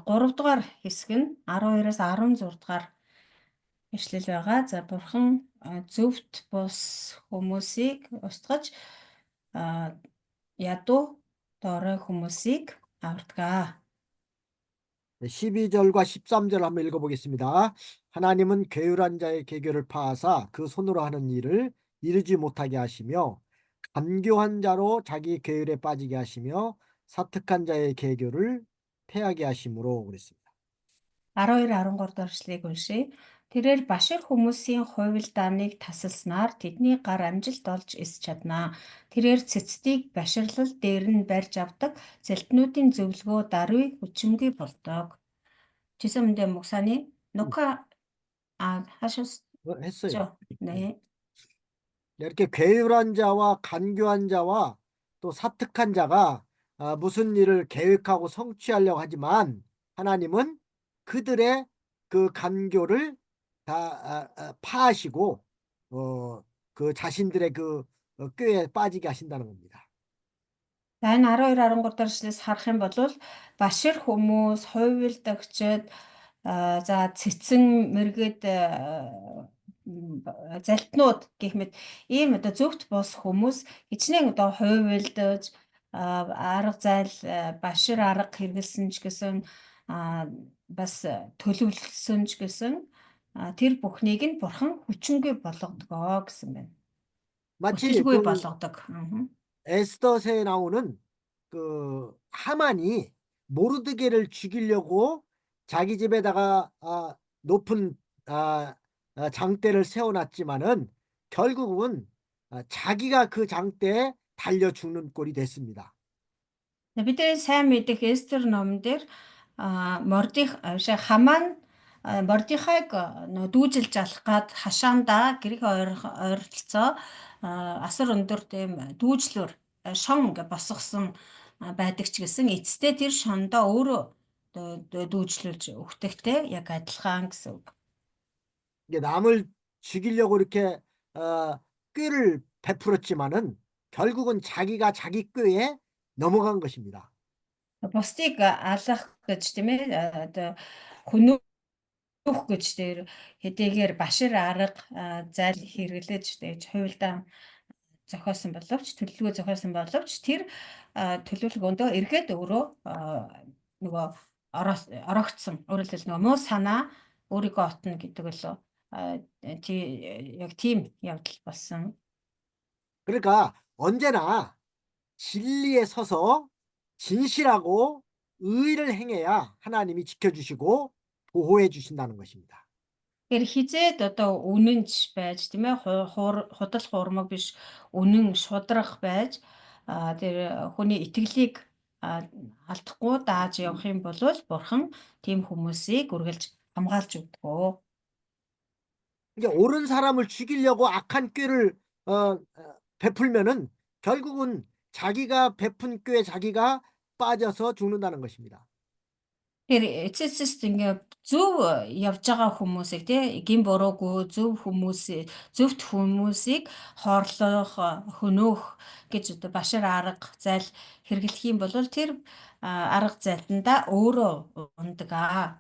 3 дугаар хэсэг нь 12-аас 16 дугаар ишлэл байгаа. За бурхан зөвхт бус хүмүүсийг устгаж ядуу доорой хүмүүсийг авардаг. 12절과 13절 한번 읽어보겠습니다. 하나님은 괴율한 자의 계교를 파하사 그 손으로 하는 일을 이루지 못하게 하시며 간교한 자로 자기 계율에 빠지게 하시며 사특한 자의 계교를 패하게 하심으로 그랬습니다. 12 13 дугаар эшлэгийг уншийе. Тэрээр башир хүмүүсийн хувилдааныг тасалснаар тэдний гар амжилт олж эс чаднаа. Тэрээр цэцдийг баширлал дээр нь барьж авдаг, зэлтнүүдийн зөвлгөө даруй хүчимгүй болдог. 죄송한데 목사님 녹화 했어요. 하셨죠? 네. 이렇게 괴율한 자와 간교한 자와 또 사특한 자가 무슨 일을 계획하고 성취하려고 하지만 하나님은 그들의 그 간교를 다 파하시고 그 자신들의 그 꾀에 빠지게 하신다는 겁니다. За энэ 12 13 дугаар эшлээс харах юм бол башир хүмүүс, хувилдагчид, за цэцэн мэргэд залтнууд гэх мэт ийм одоо зөвхт бос хүмүүс хичнээн одоо хувилдаж арга зайл башир арга хэрэгэлсэн ч гэсэн бас төлөвлөсөн ч гэсэн тэр бүхнийг нь бурхан хүчингүй болгодгоо гэсэн байна. 마치 хүчилгүй 그 болгодог. 에스더서에 나오는 그 하만이 모르드게를 죽이려고 자기 집에다가 높은 장대를 세워놨지만은 결국은 자기가 그 장대에 달려 죽는 꼴이 됐습니다. Бидний сайн мэдэх Эстер номон дээр Хаман Мордехайг дүүжилж алах гад хашаандаа гэрэг ойролцоо асар өндөр тийм дүүжлөр шон ингээ босгосон байдаг ч гэсэн эцэстээ тэр шондоо өөрөө дүүжлүүлж өгдөгтэй яг адилхан гэсэн үг. 이게 남을 죽이려고 이렇게 꾀를 베풀었지만은 결국은 자기가 자기 꾀에 넘어간 것입니다. Бусдыг алах гэж тийм ээ одоо хөнөөх гэж тэр хэдийгээр башир арга зайл хэрэглэж тэгж хуйлдаан зохиосон боловч төлөвлөгөө зохиосон боловч тэр төлөвлөгөөндөө эргээд өөрөө нөгөө ороогдсон. Өөрөөр хэлбэл нөгөө муу санаа өөрийгөө отно гэдэг болов тий яг тийм явдал болсон. 그러니까 언제나 진리에 서서 진실하고 의를 행해야 하나님이 지켜주시고 보호해 주신다는 것입니다. Тэр хизээд одоо үнэнч байж тийм ээ худал хуурмаг биш үнэн шудрах байж тэр хүний итгэлийг алдахгүй дааж явах юм бол бурхан тийм хүмүүсийг үргэлж хамгаалж өгдөгөө. 이게 옳은 사람을 죽이려고 악한 꾀를 베풀면은 결국은 자기가 베푼 꾀에 자기가 빠져서 죽는다는 것입니다. Тэр эцэст ингээ зөв явж байгаа хүмүүсийг тий гин буруугүй зөвхт хүмүүсийг хоорлох хөнөөх гэж одоо башир арга зайл хэрэглэх юм бол тэр арга зайлтанда өөрөө ундаг аа.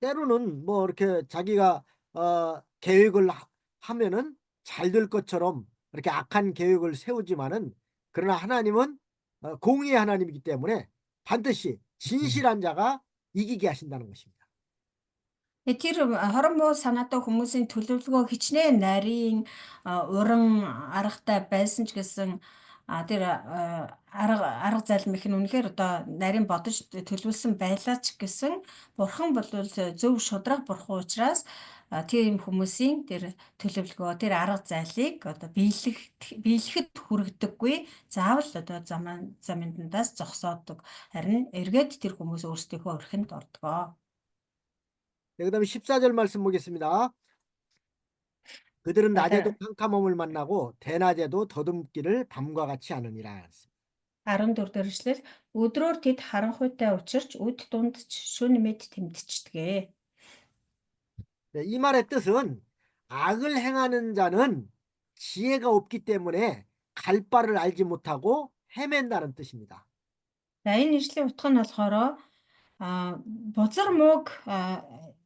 때로는 뭐 이렇게 자기가 계획을 하면은 잘 될 것처럼 이렇게 악한 계획을 세우지만은 그러나 하나님은 공의의 하나님이기 때문에 반드시 진실한 자가 이기게 하신다는 것입니다. Тэр хорон муу санаатай хүмүүсийн төлөвлөгөө хичнээн нарийн уран аргатай байсан ч гэсэн тэр арга залмих нь үнэхээр одоо нарийн бодож төлөвлөсөн байлаа ч гэсэн бурхан бол зөв шударга бурхан учраас тийм хүмүүсийн тэр төлөвлөгөө тэр арга зайлыг одоо биелэхэд хүргэдэггүй заавал одоо замандаас зогсоодог харин эргээд тэр хүмүүс өөрсдийнхөө өрхөнд ордгоо. 네, 그다음에 14절 말씀 보겠습니다. 그들은 낮에도 За 캄캄함을 만나고 대낮에도 더듬기를 밤과 같이 하느니라. 14 дэх эшлэл өдрөөр тэд харанхуйтай учирч үд дунд ч шөнө мэд тэмтчдэг. 네, 이 말의 뜻은 악을 행하는 자는 지혜가 없기 때문에 갈 바를 알지 못하고 헤맨다는 뜻입니다. За энэ нэшлийн утга нь болохоор бузар мууг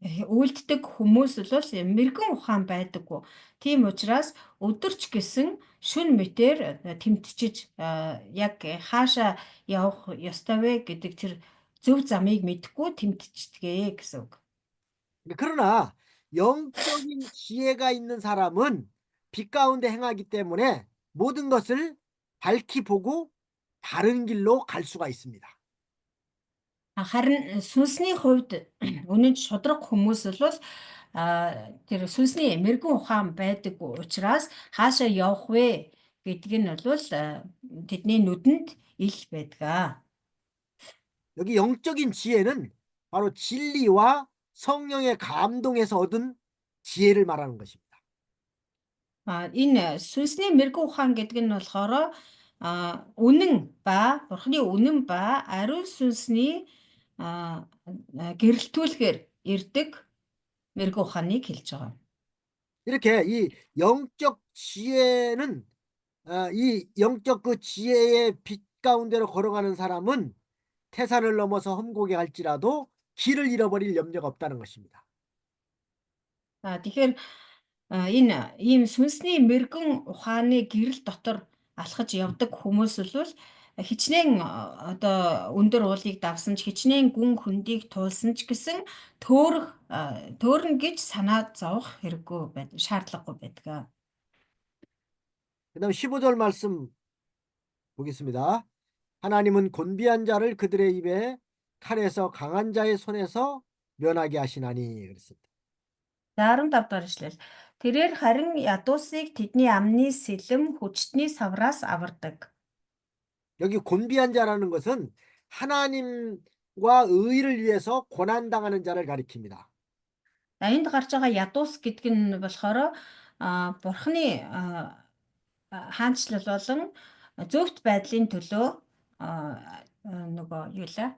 үйлддэг хүмүүс бол мэрэгэн ухаан байдаггүй. Тийм учраас өдөрч гэсэн шүн мэтээр тэмтчиж яг хаашаа явах ёстой вэ гэдэг тэр зөв замыг мэдэхгүй тэмтчдэг гэсэн үг. 그러나 영적인 지혜가 있는 사람은 빛 가운데 행하기 때문에 모든 것을 밝히 보고 바른 길로 갈 수가 있습니다. Харин сүнсний хувьд үнэн шудраг хүмүүс бол тэр сүнсний мэрэгэн ухаан байдаг учраас хаашаа явах вэ гэдг нь бол тэдний нүдэнд ил байдаг. 여기 영적인 지혜는 바로 진리와 성령의 감동에서 얻은 지혜를 말하는 것입니다. Энэ сүнсний мэрэгэн ухаан гэдэг нь болохоор үнэн ба бурхны үнэн ба ариун сүнсний гэрэлтүүлгээр ирдэг мэрэгэн ухааныг хэлж байгаа. 이렇게 이 영적 지혜는 이 영적 그 지혜의 빛 가운데로 걸어가는 사람은 태산을 넘어서 험곡에 갈지라도 길을 잃어버릴 염려가 없다는 것입니다. Тэгэхээр энэ ийм сүнсний мэрэгэн ухааны гэрэл дотор алхаж явдаг хүмүүс бол хичнээн одоо өндөр уулыг давсан ч хичнээн гүн хөндийг туулсан ч гэсэн төөрнө гэж санаа зовох хэрэггүй байдаг шаардлагагүй байдаг. 그다음 15절 말씀 보겠습니다. 하나님은 곤비한 자를 그들의 입에 칼에서 강한 자의 손에서 면하게 하시나니 그랬습니다. 15 дахь эшлэл. Тэрээр харин ядуусыг тэдний амны сэлэм хүчтний савраас авардаг. 여기 곤비한 자라는 것은 하나님과 의를 위해서 고난당하는 자를 가리킵니다. Энд гарч байгаа ядуус гэдэг нь болохоор бурхны хаанчлал болон зөвхт байдлын төлөө нөгөө юу лээ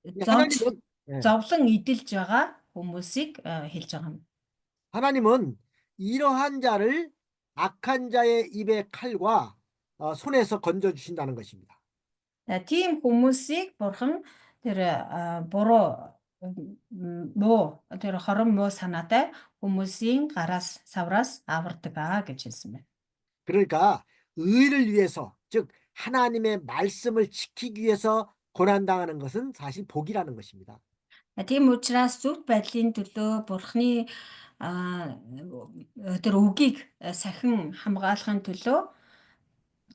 зовж 하나님은 예, зовлон идэлж байгаа хүмүүсийг хэлж байгаа юм. 하나님은 이러한 자를 악한 자의 입의 칼과 손에서 건져주신다는 것입니다. Тийм хүмүүсийг Бурхан тэр буруу муу тэр хорон муу санаатай хүмүүсийн гараас савраас авардаг гэж хэлсэн байна. 그러니까 의를 위해서, 즉 하나님의 말씀을 지키기 위해서 고난당하는 것은 사실 복이라는 것입니다. Тийм учраас зөвхт байдлын төлөө Бурханы а, тэр үгийг сахин хамгаалахын төлөө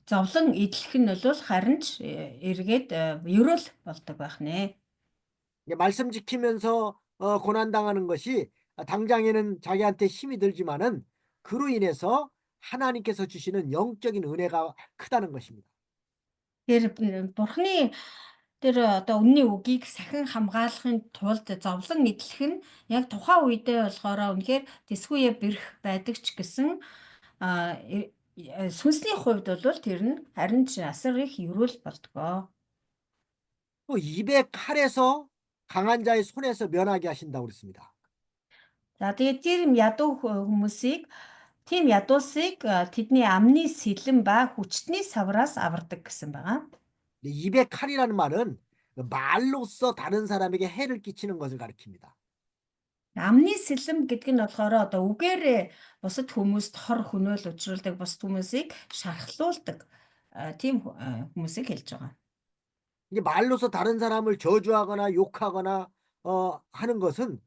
зовлон идэх нь бол харин ч эргээд ерөөл болдог байх нэ. 이게 말씀 지키면서 고난당하는 것이 당장에는 자기한테 힘이 들지만은 그로 인해서 하나님께서 주시는 영적인 은혜가 크다는 것입니다. Тэр Бурханы тэр одоо үнний үгийг сахин хамгаалахын тулд зовлон идэх нь яг тухайн үедээ болохоор үнэхээр тэсгүүе бэрх байдаг ч гэсэн сүнсний хувьд бол тэр нь харин ч асар их ерөөл болдгоо. 또 입의 칼에서 강한 자의 손에서 면하게 하신다고 그랬습니다. За тэгээд тэр хүмүүсийг тийм ядуусыг тэдний амны сэлэн ба хүчтний савраас авардаг гэсэн байгаа. 입의 칼이라는 말은 말로써 다른 사람에게 해를 끼치는 것을 가리킵니다. Амны сэлэм гэдэг нь болохоор одоо үгээрээ бусад хүмүүст хор хөнөөл учруулдаг, бусад хүмүүсийг шархлуулдаг тийм хүмүүсийг хэлж байгаа. 이게 말로써 다른 사람을 저주하거나 욕하거나 하는 것은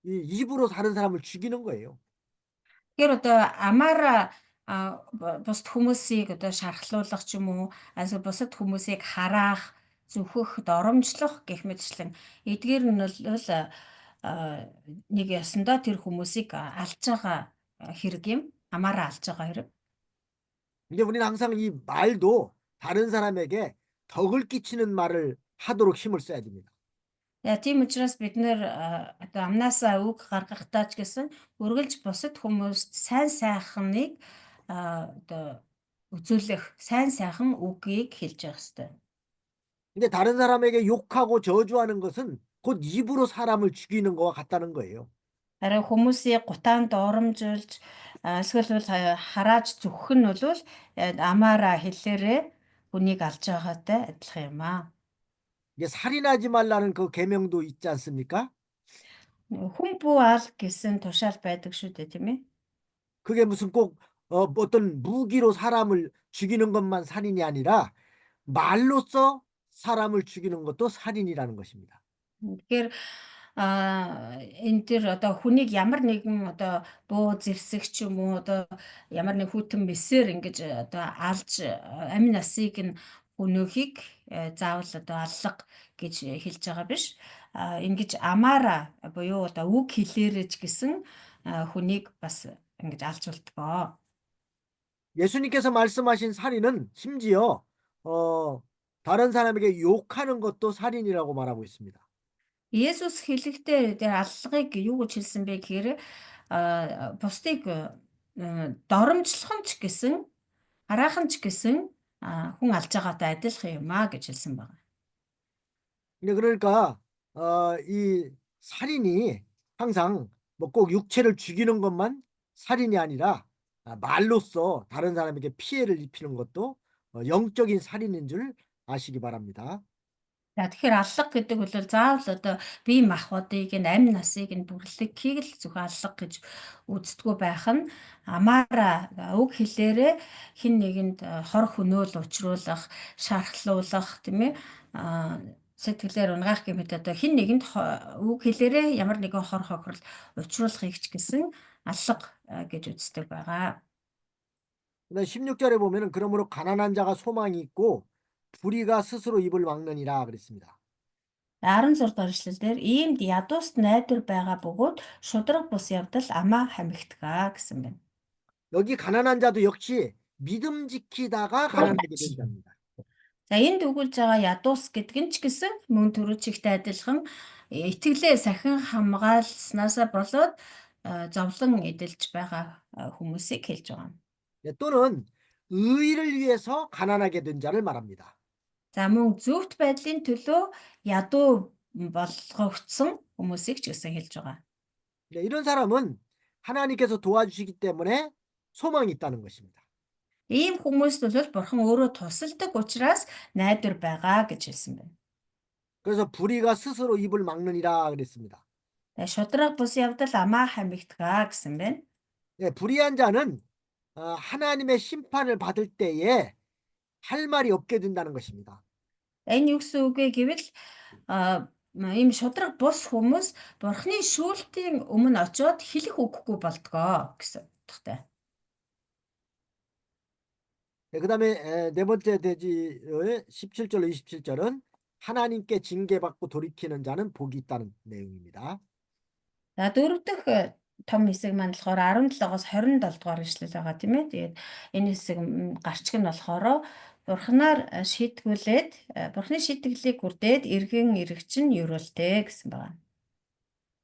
이 입으로 다른 사람을 죽이는 거예요. Тэгэхээр одоо амаараа бусад хүмүүсийг одоо шархлуулах ч юм уу, эсвэл бусад хүмүүсийг хараах, зүхэх, доромжлох гэх мэтчлэн эдгээр нь бол нэг ясандаа тэр хүмүүсийг алж байгаа хэрэг юм. Амаараа алж байгаа хэрэг. 근데 우리는 항상 이 말도 다른 사람에게 덕을 끼치는 말을 하도록 힘을 써야 됩니다. Тийм учраас бид нэр одоо амнаасаа үг гаргахдаа ч гэсэн үргэлж бусад хүмүүст сайн сайхныг одоо үзүүлэх сайн сайхан үгийг хэлж явах хэрэгтэй. 근데 다른 사람에게 욕하고 저주하는 것은 곧 입으로 사람을 죽이는 것과 같다는 거예요. Харин хүмүүсийг гутаанд оромжилж эсвэл харааж зүгх нь бол амаараа хэлээрээ хүнийг алж байгаатай адилхан юм аа. 이게 살인하지 말라는 그 계명도 있지 않습니까? Хүн бүү ал гэсэн тушаал байдаг шүү дээ, тийм ээ. 그게 무슨 꼭 어떤 무기로 사람을 죽이는 것만 살인이 아니라 말로써 사람을 죽이는 것도 살인이라는 것입니다. Тэгэхээр энэ төр одоо хүнийг ямар нэгэн одоо буу зэвсэг ч юм уу одоо ямар нэг хүйтэн мэсээр ингэж одоо алж амь насыг нь өнөөхийг заавал одоо аллах гэж хэлж байгаа биш. Ингэж амаараа буюу одоо үг хэлээрэж гэсэн хүнийг бас ингэж алж болтгоо. 예수님께서 말씀하신 살인은 심지어 다른 사람에게 욕하는 것도 살인이라고 말하고 있습니다. Есүс хэлэхдээ тэр аллагыг юу гэж хэлсэн бэ гэхээр бусдыг доромжлох нь ч гэсэн хараахан ч гэсэн хүн алж байгаатай адилхан юм гэж хэлсэн байна. 근데 그러니까 이 살인이 항상 뭐 꼭 육체를 죽이는 것만 살인이 아니라 말로써 다른 사람에게 피해를 입히는 것도 영적인 살인인 줄 아시기 바랍니다. За тэгэхээр аллах гэдэг бол заавал одоо бие махбодыг амь насыг бүрлэхийг л зөвхөн аллах гэж үздэггүй байх нь амаараа үг хэлээрээ хин нэгэнд хор хөнөөл учруулах, шархлуулах тийм ээ сэтгэлээр унгаах гэмэд одоо хин нэгэнд үг хэлээрээ ямар нэгэн хор хохирол учруулахыг ч гэсэн аллах гэж үздэг байгаа. 16절에 보면은 그러므로 가난한 자가 소망이 있고 불의가 스스로 입을 막느니라 그랬습니다. 16 дугаар эшлэлдэр иймд ядууст найдвар байгаа бөгөөд шудраг бус явдал амаа хамигтгаа гэсэн байна. 여기 가난한 자도 역시 믿음 지키다가 가난하게 된 자입니다. За энд өгүүлж байгаа ядуус гэдэг нь ч гэсэн мөн төрөчигтэй адилхан итгэлээ сахин хамгаалснаасаа болоод зовлон эдэлж байгаа хүмүүсийг хэлж байгаа. 또는 의를 위해서 가난하게 된 자를 말합니다. За мөн зөвхт байдлын төлөө ядуу болгогдсон хүмүүсийг ч гэсэн хэлж байгаа. 이런 사람은 하나님께서 도와주시기 때문에 소망이 있다는 것입니다. Ийм хүмүүст бол Бурхан өөрөө тусалдаг учраас найдвар байгаа гэж хэлсэн байна. 그래서 불의가 스스로 입을 막느니라 그랬습니다. Тэгээ шудраг бус явдал амаа хамигдгаа гэсэн байна. 예, 불의한 자는 하나님의 심판을 받을 때에 할 말이 없게 된다는 것입니다. Энэ юу гэсэн үг вэ гэвэл ийм шудраг бус хүмүүс Бурханы шүүлтийн өмнө очиод хэлэх үггүй болдгоо гэсэн утгатай. 네, 그다음에 네 번째 돼지의 17절로 27절은 하나님께 징계받고 돌이키는 자는 복이 있다는 내용입니다. За дөрөв дэх том хэсэг маань болохоор 17-оос 27 дугаар ишлэл байгаа тийм ээ. Тэгээд энэ хэсэг гарчиг нь болохоор Бурханаар шийтгүүлээд Бурханы шийтгэлийг хүрдээд эргэн иргчин юрэлтэй гэсэн байна.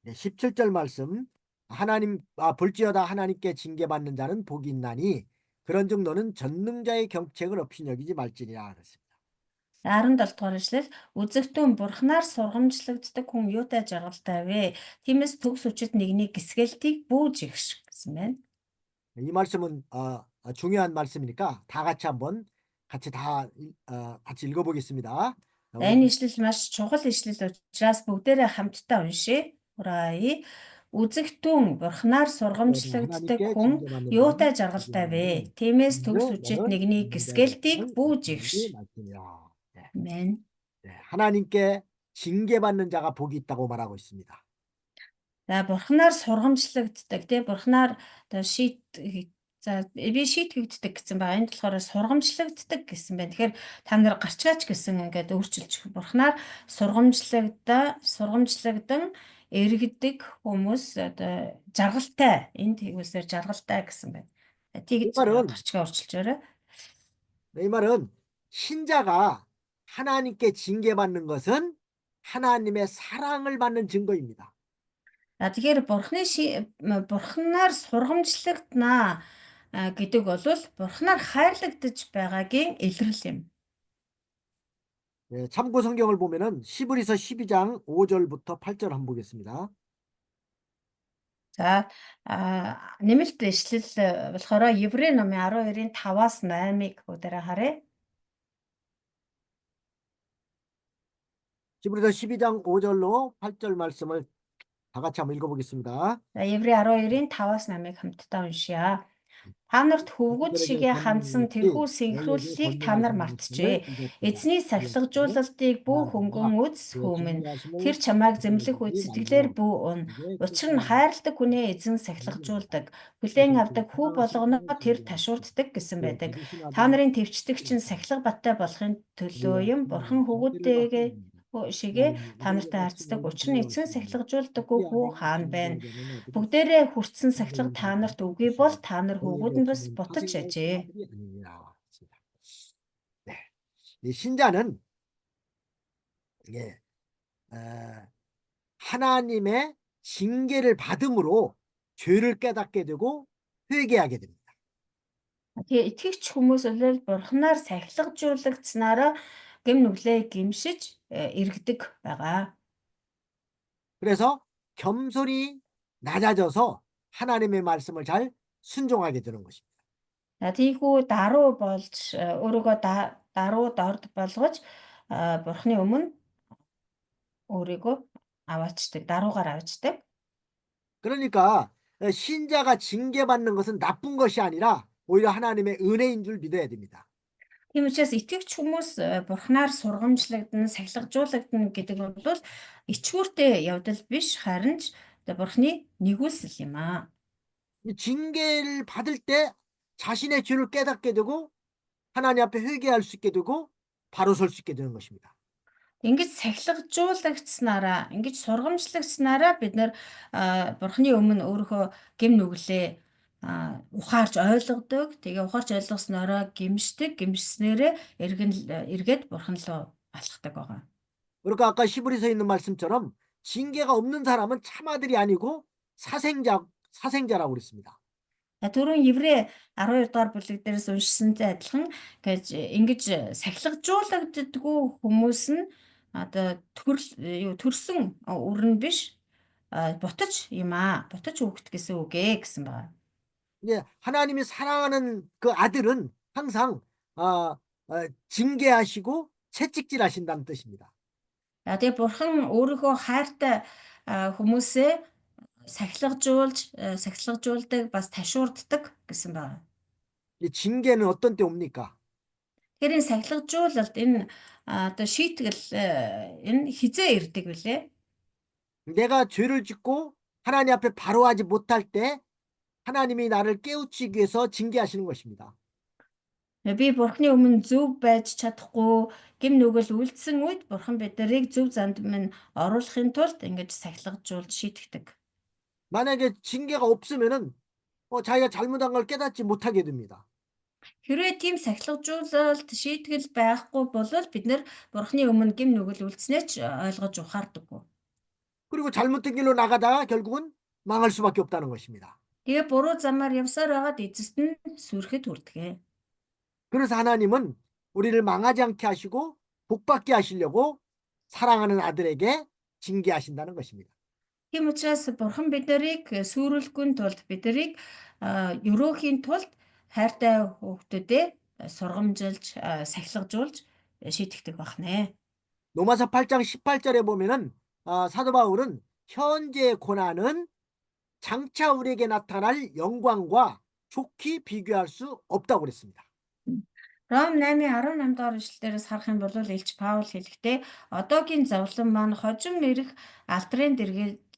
네, 17절 말씀 볼지어다 하나님께 징계받는 자는 복이 있나니 그런즉 너는 전능자의 경책을 없이 여기지 말지니라 그랬습니다. 17 дугаар ишлэл үзэгтэн Бурханаар сургамжлагддаг хүн юутай жаргалтай вэ? Тиймээс төгс өчид нэгний гисгэлтийг бүүж ихш гэсэн байна. 이 말씀은 중요한 말씀이니까 다 같이 한번 같이 읽어보겠습니다. За энэ ишлэл маш чухал ишлэл учраас бүгдээрээ хамтдаа уншъя. Ураа. Үзэгтэн Бурханаар сургамжлагддаг 하나님께 хүн 징계받는 юутай 자는 жаргалтай 복이 вэ? 있나니 Тиймээс 그런즉 төгс өчид 너는 нэгний 전능자의 гисгэлтийг 경책을 бүүж 없이 ихш. 여기지 말지니라. 네. Амен. 네, 하나님께 징계받는 자가 복이 있다고 말하고 있습니다. За Бурханаар сургамжлагддаг тий Бурханаар оо за би шийтгэгддэг гэсэн байгаа. Энэ болохоор сургамжлагддаг гэсэн байна. Тэгэхээр та нар гарчгаач гэсэн ингээд өөрчилж Бурханаар сургамжлагдан эргэдэг хүмүүс одоо жаргалтай энд хэвсээр жаргалтай гэсэн байна. 이 Тэгж 말은 гарчгаа өөрчилжээрэй. 이 말은 신자가 하나님께 징계받는 것은 하나님의 사랑을 받는 증거입니다. За тэгэхээр Бурханаар сургамжлагднаа гэдэг бол Бурханаар хайрлагдаж байгаагийн илрэл юм. 예, 참고 성경을 보면은 히브리서 12장 5절부터 8절 한번 보겠습니다. За нэмэлт ишлэл болохоор Еврей номын 12-ийн 5-аас 8-ыг бүгдээрээ харъя. 히브리서 12장 5절로 8절 말씀을 다 같이 한번 읽어보겠습니다. За Еврей 12-ийн 5-аас 8-ыг хамтдаа уншъя. Та нарт хөвгөд шигээ хандсан тэрхүү синхрууллыг та нар мартжээ. Эзний сахилгажуулалтыг бүү хөнгөн үз хүмүн. Тэр чамайг зэмлэх үе сэтгэлээр бүү ун. Учир нь хайрладаг хүнээ эзэн сахилгажуулдаг. Хүлээн авдаг хүү болгоно тэр ташуурддаг гэсэн байдаг. Та нарын твчдэгч нь сахилга баттай болохын төлөө юм. Бурхан хөвгүүдтэйгээ шигээ та нартай харьцдаг. Учир нь эзэн сахилгажуулдаггүй хүү хаана байна? Бүгдээрээ хүртсэн сахилга та нарт үгүй бол та нар хөвгүүд нь бас бутаж ажээ. 네, 이 신자는 예, 하나님의 징계를 받음으로 죄를 깨닫게 되고 회개하게 됩니다. Тэгээ итгэгч хүмүүс бол Бурханаар сахилгажуулагдсанаараа гэм нүглээ гимшиж эргэдэг байгаа. 그래서 겸손히 낮아져서 하나님의 말씀을 잘 순종하게 되는 것입니다. За тийхүү даруй болж өөрийгөө даруй дорд болгож Бурханы өмнө өөрийгөө аваачдаг, даруугаар аваачдаг. 그러니까 신자가 징계받는 것은 나쁜 것이 아니라 오히려 하나님의 은혜인 줄 믿어야 됩니다. Тийм учраас итгэгч хүмүүс Бурханаар сургамжлагдана, сахилгажуулагдана гэдэг бол ичгүүртэй явдал биш, харин ч Бурханы нэгүүлсэл юм аа. 이 징계를 받을 때 자신의 죄를 깨닫게 되고 하나님 앞에 회개할 수 있게 되고 바로 설 수 있게 되는 것입니다. Ингэж сахилгажуулагдсанараа, ингэж сургамжлагснараа бид нэр Бурханы өмнө өөрийнхөө гэм нүглээ ухаарч ойлгодог. Тэгээ ухаарч ойлгоснороо гимшснээрээ эргээд Бурхан руу алхдаг байгаа. 그러니까 아까 히브리서에 있는 말씀처럼 징계가 없는 사람은 참아들이 아니고 사생자라고 그랬습니다. Түрүүн Еврей 12 дугаар бүлэг дээрээс уншсантай адилхан ингэж сахилгажуулагддаггүй хүмүүс нь одоо төрсөн өрн биш бутаж юм аа. бутаж өгт гэсэн үг гэсэн байна. 예, 하나님이 사랑하는 그 아들은 항상 징계하시고 채찍질 하신다는 뜻입니다. Тэгээ бурхан өөрийнхөө хайртай хүмүүсээ сахилгажуулдаг бас ташуурддаг гэсэн байна. 이 징계는 어떤 때 옵니까? Тэгэхээр энэ сахилгажуулалт энэ одоо шийтгэл энэ хизээ ирдэг вүлээ? 내가 죄를 짓고 하나님 앞에 바로하지 못할 때 하나님이 나를 깨우치기 위해서 징계하시는 것입니다. Би бурханы өмнө зөв байж чадахгүй гэм нүгэл үлдсэн үед бурхан биднийг зөв занд минь оруулахын тулд ингэж сахилгажуулж шийтгэдэг. 만약에 징계가 없으면은 자기가 잘못한 걸 깨닫지 못하게 됩니다. Хэрвээ тийм сахилгажуулалт шийтгэл байхгүй бол бид нэр бурханы өмнө гэм нүгэл үлдснээ ч ойлгож ухаардаггүй. 그리고 잘못된 길로 나가다가 결국은 망할 수밖에 없다는 것입니다. Тэгээ буруу замаар явсаар байгаад эцэст нь сүрэхэд хүрдэгэ. 그래서 하나님은 우리를 망하지 않게 하시고 복받게 하시려고 사랑하는 아들에게 징계하신다는 것입니다. Тийм учраас бурхан биднийг сүрүүлэхгүй тулд биднийг өрөөхийн тулд хайртай хүүхдүүдэд сургамжилж сахилгажуулж шийтгэдэг байна. 로마서 8장 18절에 보면은 사도 바울은 현재의 고난은 장차 우리에게 나타날 영광과 좋게 비교할 수 없다고 그랬습니다. Ром 8:18 дугаар ишлэлээрээс харах юм бол Илч Паул хэлэхдээ одоогийн зовлон маань хожим ирэх алдрын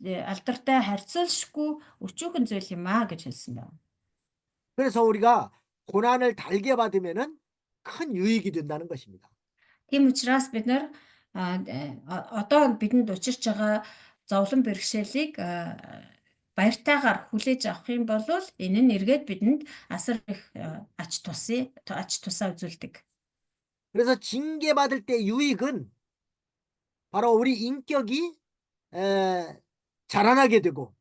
алдартай харьцуулшгүй өчүүхэн зүйл юм аа гэж хэлсэн байна. 그래서 우리가 고난을 달게 받으면은 큰 유익이 된다는 것입니다. Тийм учраас бид нар одоо бидэнд учирч байгаа зовлон бэрхшээлийг баяртайгаар хүлээж авах юм бол энэ нь эргээд бидэнд асар их ач тусаа үзүүлдэг. 그래서 징계받을 때 유익은 바로 우리 인격이 자라나게 되고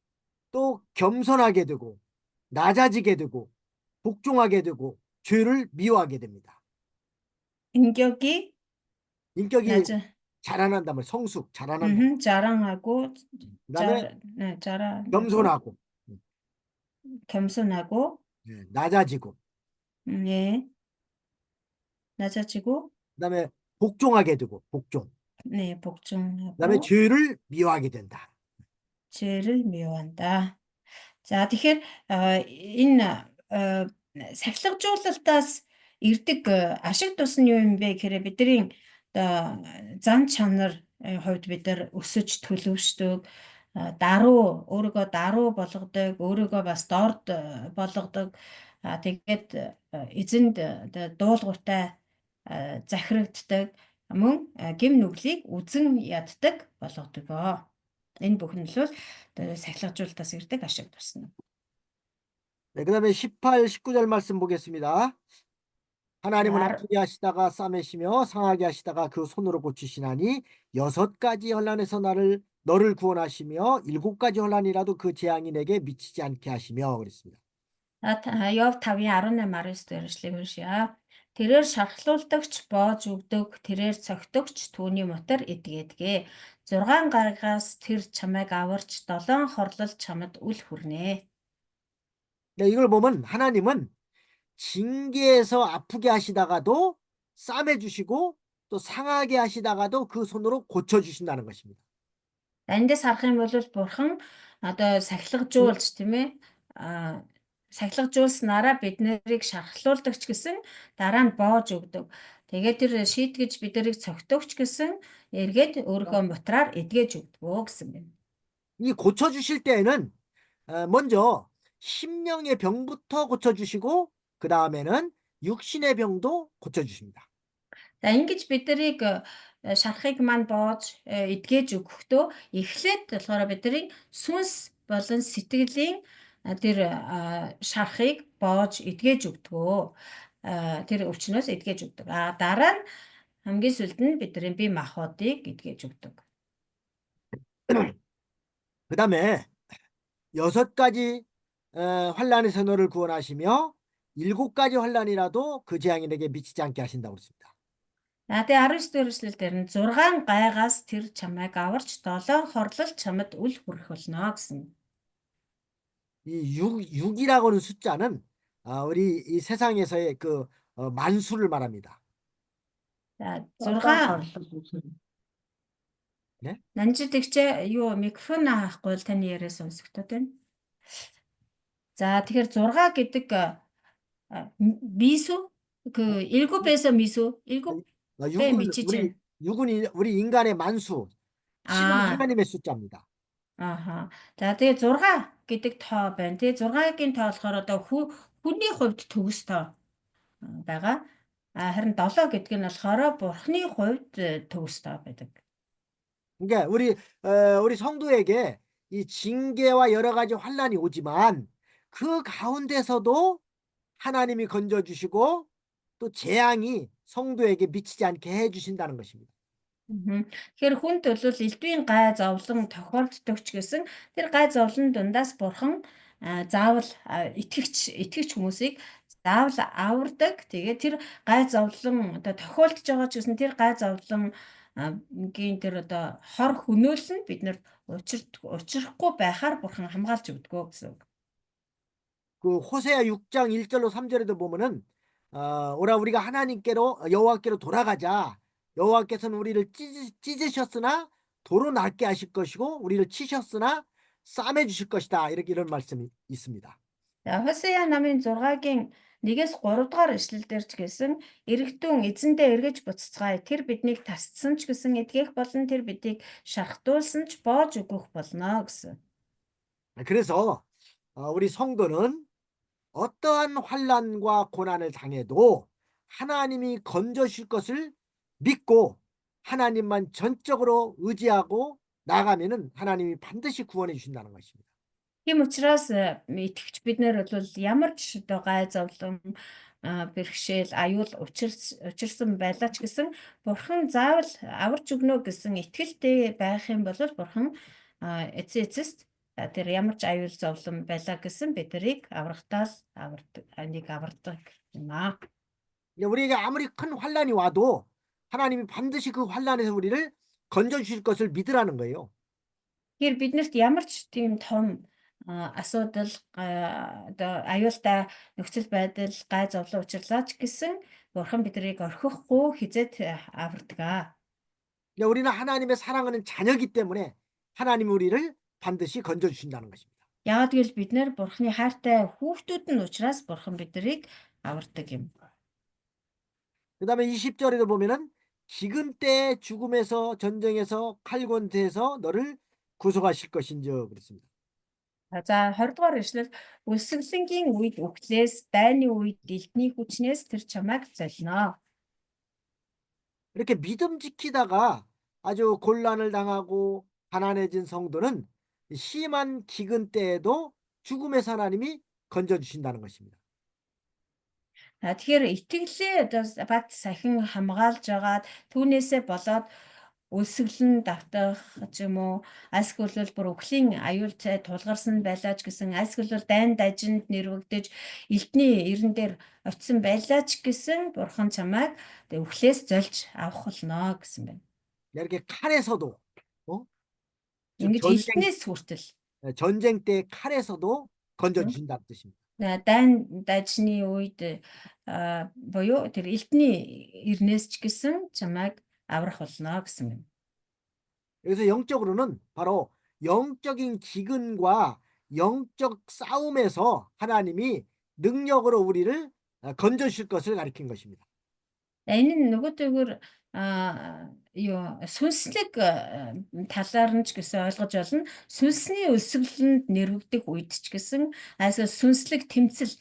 또 겸손하게 되고 낮아지게 되고 복종하게 되고 죄를 미워하게 됩니다. 인격이 인격이 낮아. 자라난다면 성숙 자라난다. 자랑하고 그다음에 자라나고 겸손하고 겸손하고 낮아지고 예. 낮아지고 그다음에 복종하게 되고 복종. 네, 복종하고 그다음에 죄를 미워하게 된다. 죄를 미워한다. За тэгэхээр энэ сахилгажуулалтаас ирдэг ашиг тус нь юу юм бэ гэхээр бидний одоо зан чанар хувьд бид нар өсөж төлөвшдөг, өөрийгөө даруу болгодог, өөрийгөө бас дорд болгодог. Тэгээд эзэнд дуулууртай захирагддаг, мөн гэм нүглийг үзэн яддаг болгодог. Энэ бүхэн нь л сахилгажуулалтаас ирдэг ашиг тусна. 네, 그다음에 18, 19절 말씀 보겠습니다. 하나님은 알- 아프게 하시다가 싸매시며 상하게 하시다가 그 손으로 고치시나니 6가지 환난에서 너를 구원하시며 7가지 환난이라도 그 재앙이 내게 미치지 않게 하시며 그랬습니다. Йов 5:18-19 дээр ишлэгийг уншъя. Тэрээр шархлуулдагч боож өгдөг, тэрээр цогтөгч түүний мотор эдгээдгээ. 6 гаригаас тэр чамайг аварч 7 хорлол чамд үл хүрнэ. 네, 이걸 보면 하나님은 징계에서 아프게 하시다가도 싸매 주시고 또 상하게 하시다가도 그 손으로 고쳐 주신다는 것입니다. Эндээс харах юм бол бурхан одоо сахилгажуулж тийм ээ сахилгажуулснараа бид нарыг шархлуулдаг ч гэсэн дараа нь боож өгдөг. Тэгээд тэр шийтгэж бид нарыг цогтөгч гэсэн эргээд өөрийнхөө мотраар эдгэж өгдөгөө гэсэн байна. 이 고쳐 주실 때에는 먼저 심령의 병부터 고쳐 주시고 그 다음에는 육신의 병도 고쳐 주십니다. За ингэж бид нарыг шарахыг маань боож эдгэж өгөхдөө эхлээд болохоор бид нарыг сүнс болон сэтгэлийн тэр шарахыг боож эдгэж өгдөгөө. Тэр өвчнөөс эдгэж өгдөг. Дараа нь хамгийн сүүлд нь бидний бие махбодыг эдгэж өгдөг. 그 다음에 6가지 환난에서 너를 구원하시며 7가지 환난이라도 그 재앙이 내게 미치지 않게 하신다고 그랬습니다. Тэгээ 19 дэх эшлэл дээр нь 6 гайгаас тэр чамайг аварч 7 хорлол чамд үл хүрэх болно гэсэн. 이 6이라고 하는 숫자는 우리 이 세상에서의 그 만수를 말합니다. За Долоон 6 хорлол үзнэ. 네? нанжидэгчээ юу микрофон авахгүй л таны яриа сонсогдоод байна. За тэгэхээр 6 гэдэг 미수 그 7배에서 미수 7배 미치지. 6은 우리 인간의 만수, 7은 아, 하나님의 숫자입니다. 아하. За тэгээ 6 гэдэг тоо байна. Тэгээ 6-гийн тоо болохоор одоо хүний хувьд төгс тоо байгаа. Харин 7 гэдэг нь болохоор бурхны хувьд төгс тоо байдаг. 그러니까 우리 성도에게 이 징계와 여러 가지 환란이 오지만 그 가운데서도 하나님이 건져주시고 또 재앙이 성도에게 미치지 않게 해주신다는 것입니다. Тэгэхээр хүнд бол элдвийн гай зовлон тохиолддог ч гэсэн тэр гай зовлон дундаас бурхан заавал итгэгч хүмүүсийг заавал авардаг. Тэгээд тэр гай зовлон одоо тохиолдож байгаа ч гэсэн тэр гай зовлон гийн тэр одоо хор хөнөөлөл нь биднэрт учрахгүй байхаар бурхан хамгаалж өгдөг гэсэн үг. 그 호세아 6장 1절로 3절에도 보면은 오라 우리가 하나님께로 여호와께로 돌아가자. 여호와께서는 우리를 찢으셨으나 도로 낫게 하실 것이고 우리를 치셨으나 싸매 주실 것이다. 이런 말씀이 있습니다. За Хосея намын 6-гийн 1-3 дугаар ишлэлдэр ч гэсэн эрэгтэн эзэндээ эргэж буцацгаая. Тэр биднийг тасцсан ч гэсэн эдгэх болон тэр биднийг шархдуулсан ч боож өгөх болно гэсэн. 그래서 우리 성도는 어떠한 환난과 고난을 당해도 하나님이 건져주실 것을 믿고 하나님만 전적으로 의지하고 나가면은 하나님이 반드시 구원해 주신다는 것입니다. Тийм учраас итгэгч бид нэр бол ямар ч одоо гай зовлон бэрхшээл аюул учирсан байлаа ч гэсэн бурхан заавал аварч өгнө гэсэн итгэлтэй байх юм бол бурхан эцэст тэр ямар ч аюул зовлон байлаа гэсэн биднийг аврагтаас авардаг юм аа. 우리에게 아무리 큰 환난이 와도 하나님이 반드시 그 환난에서 우리를 건져 주실 것을 믿으라는 거예요. Тэгэхээр биднэрт ямар ч тийм том асуудал одоо аюултай нөхцөл байдал гай зовлон учирлаа ч гэсэн бурхан биднийг орхихгүй хизээд авардаг. 우리는 하나님의 사랑하는 자녀이기 때문에 하나님이 우리를 반드시 건져 주신다는 것입니다. Яагаад гэвэл бид нэр бурханы хайртай хүүхдүүд нь учраас бурхан биднийг авардаг юм. 그다음에 20절에도 보면은 기근 때 죽음에서 전쟁에서 칼곤태에서 너를 구속하실 것인즉 그랬습니다. За 20 дугаар ишлэл өсөглөнгийн үед үхлээс дайны үед элдний хүчнээс тэр чамайг золино. 이렇게 믿음 지키다가 아주 곤란을 당하고 가난해진 성도는 심한 기근 때에도 죽음에서 하나님이 건져 주신다는 것입니다. Тэгэхээр итгэлээ одоо бат сахин хамгаалж агаад түүнээсээ болоод өсөглөн давтах ч юм уу альсгүлэл бүр өхлийн аюултай тулгарсан байлаа ч гэсэн альсгүлэл дайн дажинд нэрвэгдэж элдний эрен дээр очисон байлаа ч гэсэн бурхан чамайг өхлөөс зольж авах болно гэсэн байна. 이렇게 칼에서도 Ингэж элднээс хүртэл 전쟁 때 칼에서도 건져 주신다는 뜻입니다. дайн дажны үед буюу тэр элдний эрнээс ч гэсэн чамайг аврах болно гэсэн юм. 여기서 영적으로는 바로 영적인 기근과 영적 싸움에서 하나님이 능력으로 우리를 건져 주실 것을 가리킨 것입니다. Энэ нь нөгөөдөөгөр юу сүнслэг талаар нь ч гэсэн ойлгож болно. Сүнсний өсөглөнд нэрвэгдэх үед ч гэсэн сүнслэг тэмцэл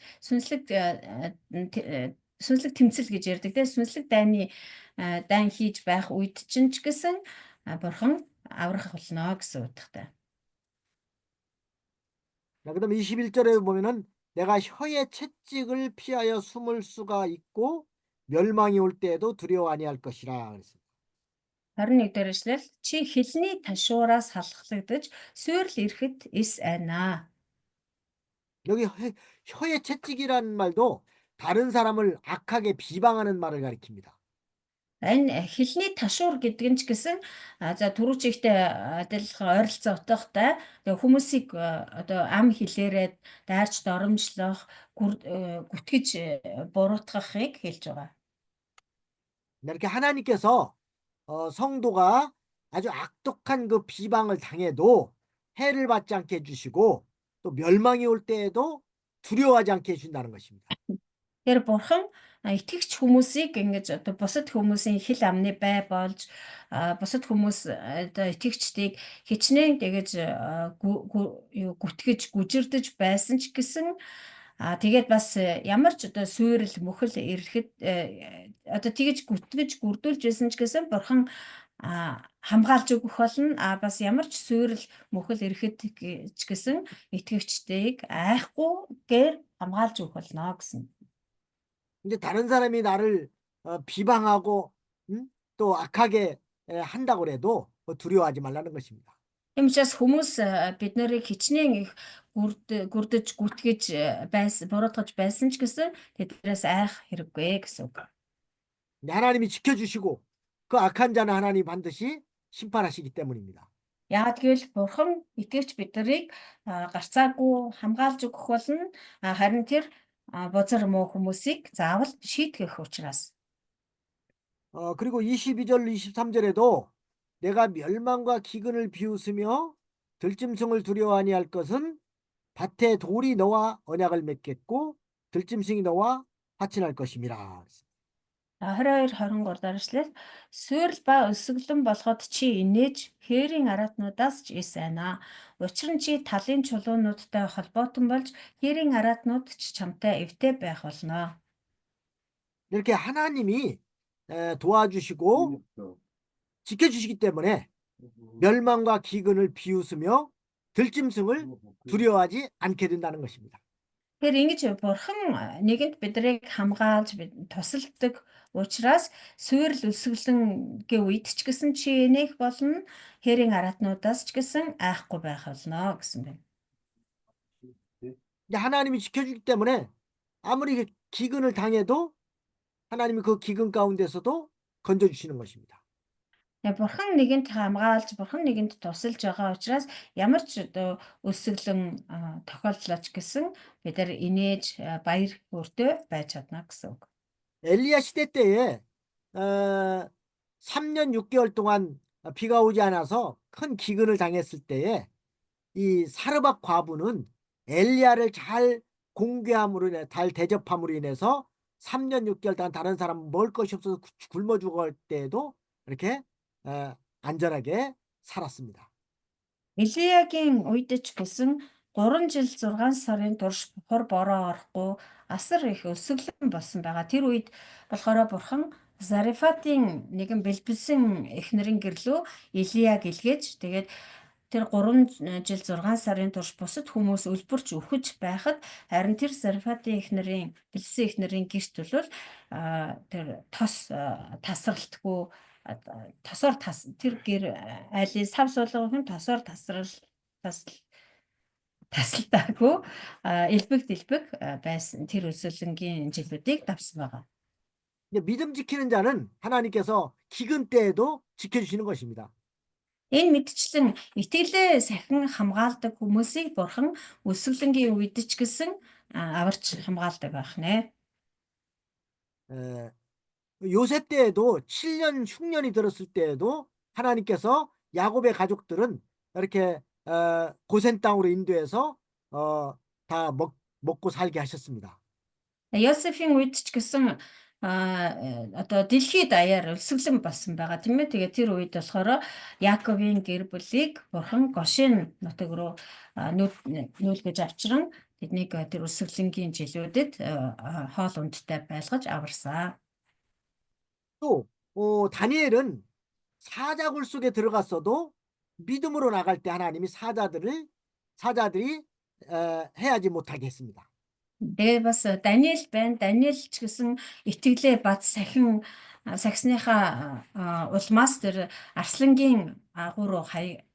гэж ярьдаг тийм сүнслэг дайн хийж байх үед чинь ч гэсэн бурхан аврах болно гэсэн утгатай. 그다음에 21절에 보면은 내가 혀의 채찍을 피하여 숨을 수가 있고 멸망이 올 때에도 두려워 아니할 것이라 그랬습니다. 21 дээр ишлэл чи хэлний ташуураас халахлагдаж суурл ирэхэд эс айнаа. 여기 혀의 채찍이라는 말도 다른 사람을 악하게 비방하는 말을 가리킵니다. Энэ хэлний ташуур гэдэг нь ч гэсэн за түрүү чигтээ адилхан ойролцоо утгатай тэгээ хүмүүсийг одоо ам хэлээрээ дайрч доромжлох гүтгэж буруутгахыг хэлж байгаа. 이렇게 하나님께서 성도가 아주 악독한 그 비방을 당해도 해를 받지 않게 해주시고 또 멸망이 올 때에도 두려워하지 않게 해준다는 것입니다. Тэр бурхан итгэгч хүмүүсийг ингэж одоо бусад хүмүүсийн хэл амны бай болж бусад хүмүүс одоо итгэгчдийг хичнээн тэгэж гүтгэж гүжирдэж байсан ч гэсэн тэгээд бас ямар ч одоо суурил мөхөл ирэхэд одоо тэгэж гүтгэж гүрдүүлж байсан ч гэсэн бурхан хамгаалж өгөх болно бас ямар ч суурил мөхөл ирэхэд ч гэсэн итгэгчдийг айхгүйгээр хамгаалж өгөх болно гэсэн. 근데 다른 사람이 나를 비방하고 또 악하게 한다고 해도 두려워하지 말라는 것입니다. Тийм учраас хүмүүс бид нарыг хичнээн их гүрдэж гүтгэж буруутгаж байсан ч гэсэн тэднээс айх хэрэггүй гэсэн үг. 근데 하나님이 지켜주시고 그 악한 자는 하나님이 반드시 심판하시기 때문입니다. Яагаад гэвэл бурхан итгэвч бид нарыг гарцаагүй хамгаалж өгөх болно. Харин тэр бузар муу хүмүүсийг заавал шийтгэх учраас. 그리고 22절, 23절에도 내가 멸망과 기근을 비웃으며 들짐승을 두려워하니 할 것은 밭에 돌이 너와 언약을 맺겠고 들짐승이 너와 화친할 것임이라. 22-23 дараачлал суурл ба өсөглөн болоход чи инээж хээрийн араатнуудаас ч ис айна. Учир нь чи талын чулуунуудтай холбоотон болж хээрийн араатнууд ч чамтай эвтэй байх болно. 이렇게 하나님이 도와주시고 지켜주시기 때문에 멸망과 기근을 비웃으며 들짐승을 두려워하지 않게 된다는 것입니다. Тэгэхээр ингэж бурхан нэгэнд бидрийг хамгаалж тусалдаг учраас суурл өсөглөнгийн үед ч гэсэн чи инех болно, хээрийн араатнуудаас ч гэсэн айхгүй байх болно гэсэн байна. 근데 하나님이 지켜주기 때문에 아무리 기근을 당해도 하나님이 그 기근 가운데서도 건져주시는 것입니다. Бурхан нэгэнд хамгаалж, бурхан нэгэнд тусалж байгаа учраас ямар ч одоо өсөглөн тохиолдлооч гэсэн бид нар инээж баяр хөөртэй байж чадна гэсэн үг. 엘리야 시대 때에 3년 6개월 동안 비가 오지 않아서 큰 기근을 당했을 때에 이 사르밧 과부는 엘리야를 잘 공개함으로 잘 대접함으로 인해서 3년 6개월 동안 다른 사람 먹을 것이 없어서 굶어 죽을 때에도 이렇게 안전하게 살았습니다. Илиягийн үед ч гэсэн 3 жил 6 сарын турш хор бороо орохгүй асар их өсөглөн болсон байгаа. Тэр үед болохоор бурхан Зарифатын нэгэн бэлбэлсэн эхнэрийн гэрлөө Илияг илгээж тэгээд тэр 3 жил 6 сарын турш бусад хүмүүс өлбөрч үхэж байхад харин тэр Зарифатын эхнэрийн бэлсэн эхнэрийн гэрт бол тэр тос тасралтгүй тосоор тэр гэр айлын сав суулгах нь тосоор тасалтаагүй элбэг дэлбэг байсан тэр өсөлөнгийн жилүүдийг давсан байгаа. 이제 믿음 지키는 자는 하나님께서 기근 때에도 지켜주시는 것입니다. Энэ мэдчлэн итгэлээ сахин хамгаалдаг хүмүүсийг бурхан өсөглөнгийн үед ч гэсэн аварч хамгаалдаг байх нэ. 요셉 때에도 7년 흉년이 들었을 때에도 하나님께서 야곱의 가족들은 이렇게 고센 땅으로 인도해서 다 먹고 살게 하셨습니다. Йосефийн үед ч гэсэн одоо дэлхийд даяар өлсгөлэн болсон байгаа тийм ээ. Тэгээ тэр үед болохоор Яаковын гэр бүлийг бурхан Гошин нутаг руу нүүлгэж авчран тэднийг тэр өлсгөлэнгийн жилүүдэд хоол ундтай байлгаж аварсан. 또 다니엘은 사자굴 속에 들어갔어도 믿음으로 나갈 때 하나님이 사자들이 해하지 못하게 했습니다. Тэгээ бас Даниэл байна. Даниэл ч гэсэн итгэлээ бат сахисныхаа улмаас тэр арслангийн агуу руу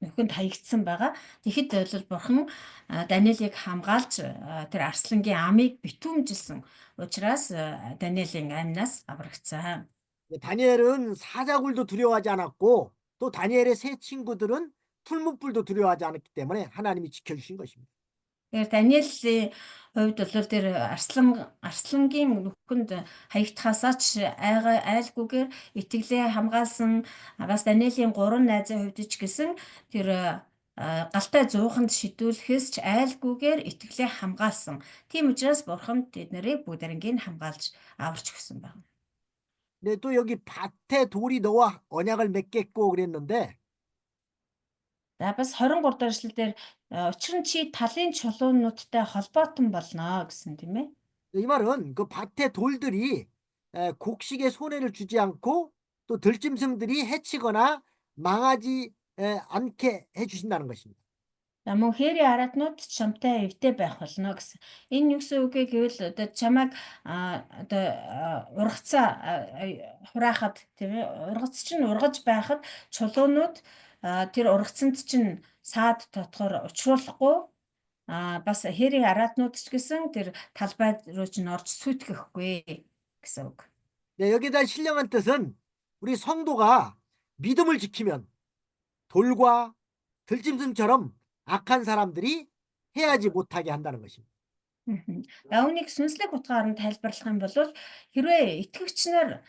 нөхөнд хаягдсан байгаа. Тэгэхэд бол бурхан Даниэлийг хамгаалж тэр арслангийн амийг битүүмжилсэн учраас Даниэлийн амнаас аврагдсан. 다니엘은 사자굴도 두려워하지 않았고 또 다니엘의 세 친구들은 풀무불도 두려워하지 않았기 때문에 하나님이 지켜주신 것입니다. Тэгэхээр Даниэлийн хувьд бол тэр арслангийн нүхэнд хаягдхаасаа ч айлгүйгээр итгэлээ хамгаалсан агаас Даниэлийн 3 найзын хувьд ч гэсэн тэр галтай зууханд шидүүлэхээс ч айлгүйгээр итгэлээ хамгаалсан. Тийм учраас Бурхан тэднэрийг бүгдэрингийг хамгаалж аварч өгсөн байна. 근데 또 여기 밭에 돌이 너와 언약을 맺겠고 그랬는데 За бас 23 дахь эшлэлдэр учир нь чи талын чулуунуудтай холбоотон болно гэсэн тийм ээ. 이 말은 그 밭의 돌들이 곡식에 손해를 주지 않고 또 들짐승들이 해치거나 망하지 않게 해주신다는 것입니다. За мөн хээрийн араатнууд чамтай эвтэй байх болно гэсэн. Энэ юу гэсэн үг вэ гэвэл одоо чамайг одоо ургацаа хураахад тийм ээ ургац чинь ургаж байхад чулуунууд тэр ургацанд чинь саад дотгоор учруулахгүй бас хээрийн араатнууд ч гэсэн тэр талбай руу чинь орж сүйтгэхгүй гэсэн үг. 네, 여기에 대한 신령한 뜻은 우리 성도가 믿음을 지키면 돌과 들짐승처럼 악한 사람들이 해하지 못하게 한다는 것입니다. Үүнийг сүнслэг утгаар нь тайлбарлах юм бол хэрвээ итгэгч нар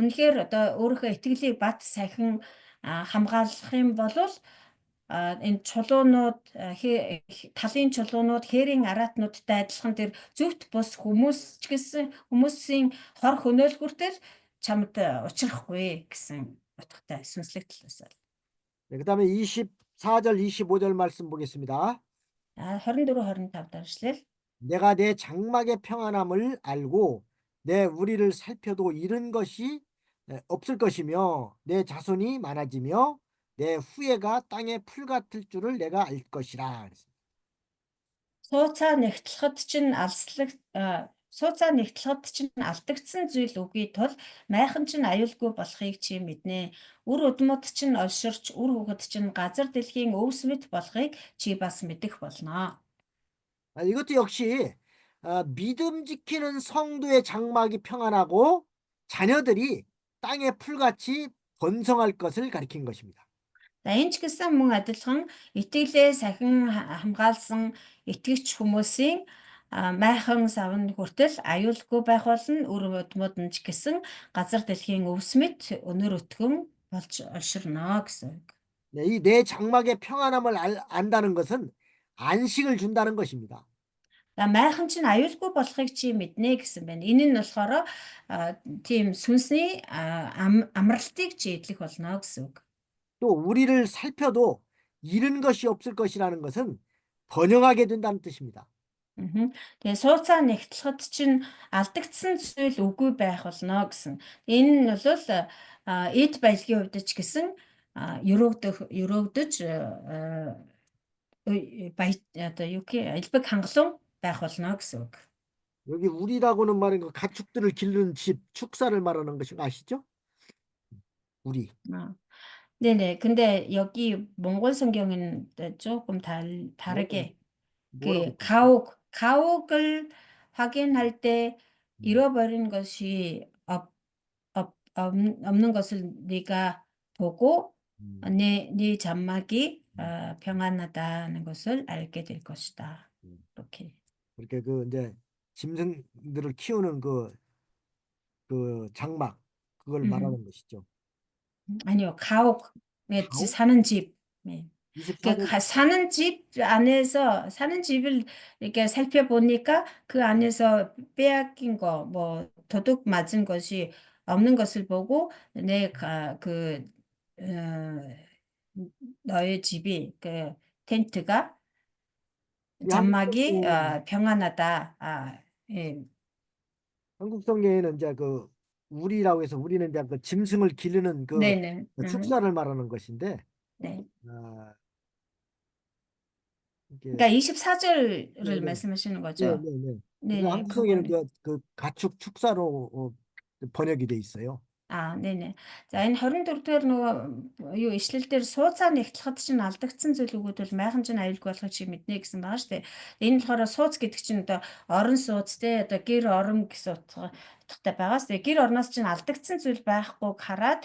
үнэхээр одоо өөрийнхөө итгэлийг бат сахин хамгаалах юм бол энэ чулуунууд талын чулуунууд хээрийн араатнуудтай адилхан тэр зөвхт бус хүмүүс ч гэсэн хүмүүсийн хор хөнөөлгүүртэл чамд учрахгүй гэсэн утгатай сүнслэг талаас. 네, 그다음에 24절 25절 말씀 보겠습니다. 24 25 дахь эшлэл. 내가 내 장막의 평안함을 알고 내 우리를 살펴도 잃은 것이 없을 것이며 내 자손이 많아지며 내 후예가 땅의 풀 같을 줄을 내가 알 것이라. Сууцаа нэгтлэхэд чинь алдагдсан зүйл үгүй тул майхан чинь аюулгүй болохыг чи мэднэ. Үр удмууд чинь олширч, үр хөвгөд чинь газар дэлхийн өвс мэт болохыг чи бас мэдэх болно. 이것도 역시 믿음 지키는 성도의 장막이 평안하고 자녀들이 땅의 풀같이 번성할 것을 가리킨 것입니다. За энэ ч гэсэн мөн адилхан итгэлээ сахин хамгаалсан итгэгч хүмүүсийн майхан савн хүртэл аюулгүй байх болно. Үр удмууд нь ч гэсэн газар дэлхийн өвс мэт өнөр өтгөн болж олширно гэсэн үг. 네, 이 내 장막의 평안함을 안다는 것은 안식을 준다는 것입니다. За майхан чинь аюулгүй болохыг чи мэднэ гэсэн байна. Энэ нь болохоор тийм сүнсний амралтыг чи эдлэх болно гэсэн үг. 또 우리를 살펴도 잃은 것이 없을 것이라는 것은 번영하게 된다는 뜻입니다. Тэгээ сууцаа нэгтлэхэд чинь алдагдсан зүйл үгүй байх болно гэсэн. Энэ нь бол эд баялагын хувьд ч гэсэн өрөөгдөж одоо юу гэх элбэг хангалуун байх болно гэсэн үг. 여기 우리라고는 말인 그 가축들을 기르는 집, 축사를 말하는 것인 거 아시죠? 우리. 네네. 근데 여기 몽골 성경에는 조금 다르게 그 가옥을 확인할 때 잃어버린 것이 없는 것을 네가 보고 네 장막이 평안하다는 것을 알게 될 것이다. 이렇게. 그렇게 그 이제 짐승들을 키우는 그 장막 그걸 말하는 것이죠. 아니요, 가옥에 가옥? 사는 집. 네. 그 24절 사는 집 안에서 사는 집을 이렇게 살펴보니까 그 안에서 빼앗긴 거, 뭐 도둑 맞은 것이 없는 것을 보고 너의 집이 그 텐트가 장막이 평안하다. 예. 한국 성경에는 이제 그 우리라고 해서 우리는 이제 그 짐승을 기르는 그 네네. 축사를 말하는 것인데 네. 이게 그러니까 24절을 네네. 말씀하시는 거죠. 네네네. 네네. 한국 성경에는 그 가축 축사로 번역이 돼 있어요. 네네. За энэ 24-р нөгөө юу ишлэл дээр сууцаа нэгтлэхэд чинь алдагдсан зүйл өгөөд бол майхан чинь аюулгүй болохыг чи мэднэ гэсэн байгаа шүү дээ. Энэ болохоор сууц гэдэг чинь одоо орон сууц те одоо гэр орон гэсэн утгатай байгаас. Тэгээ гэр орноос чинь алдагдсан зүйл байхгүйг хараад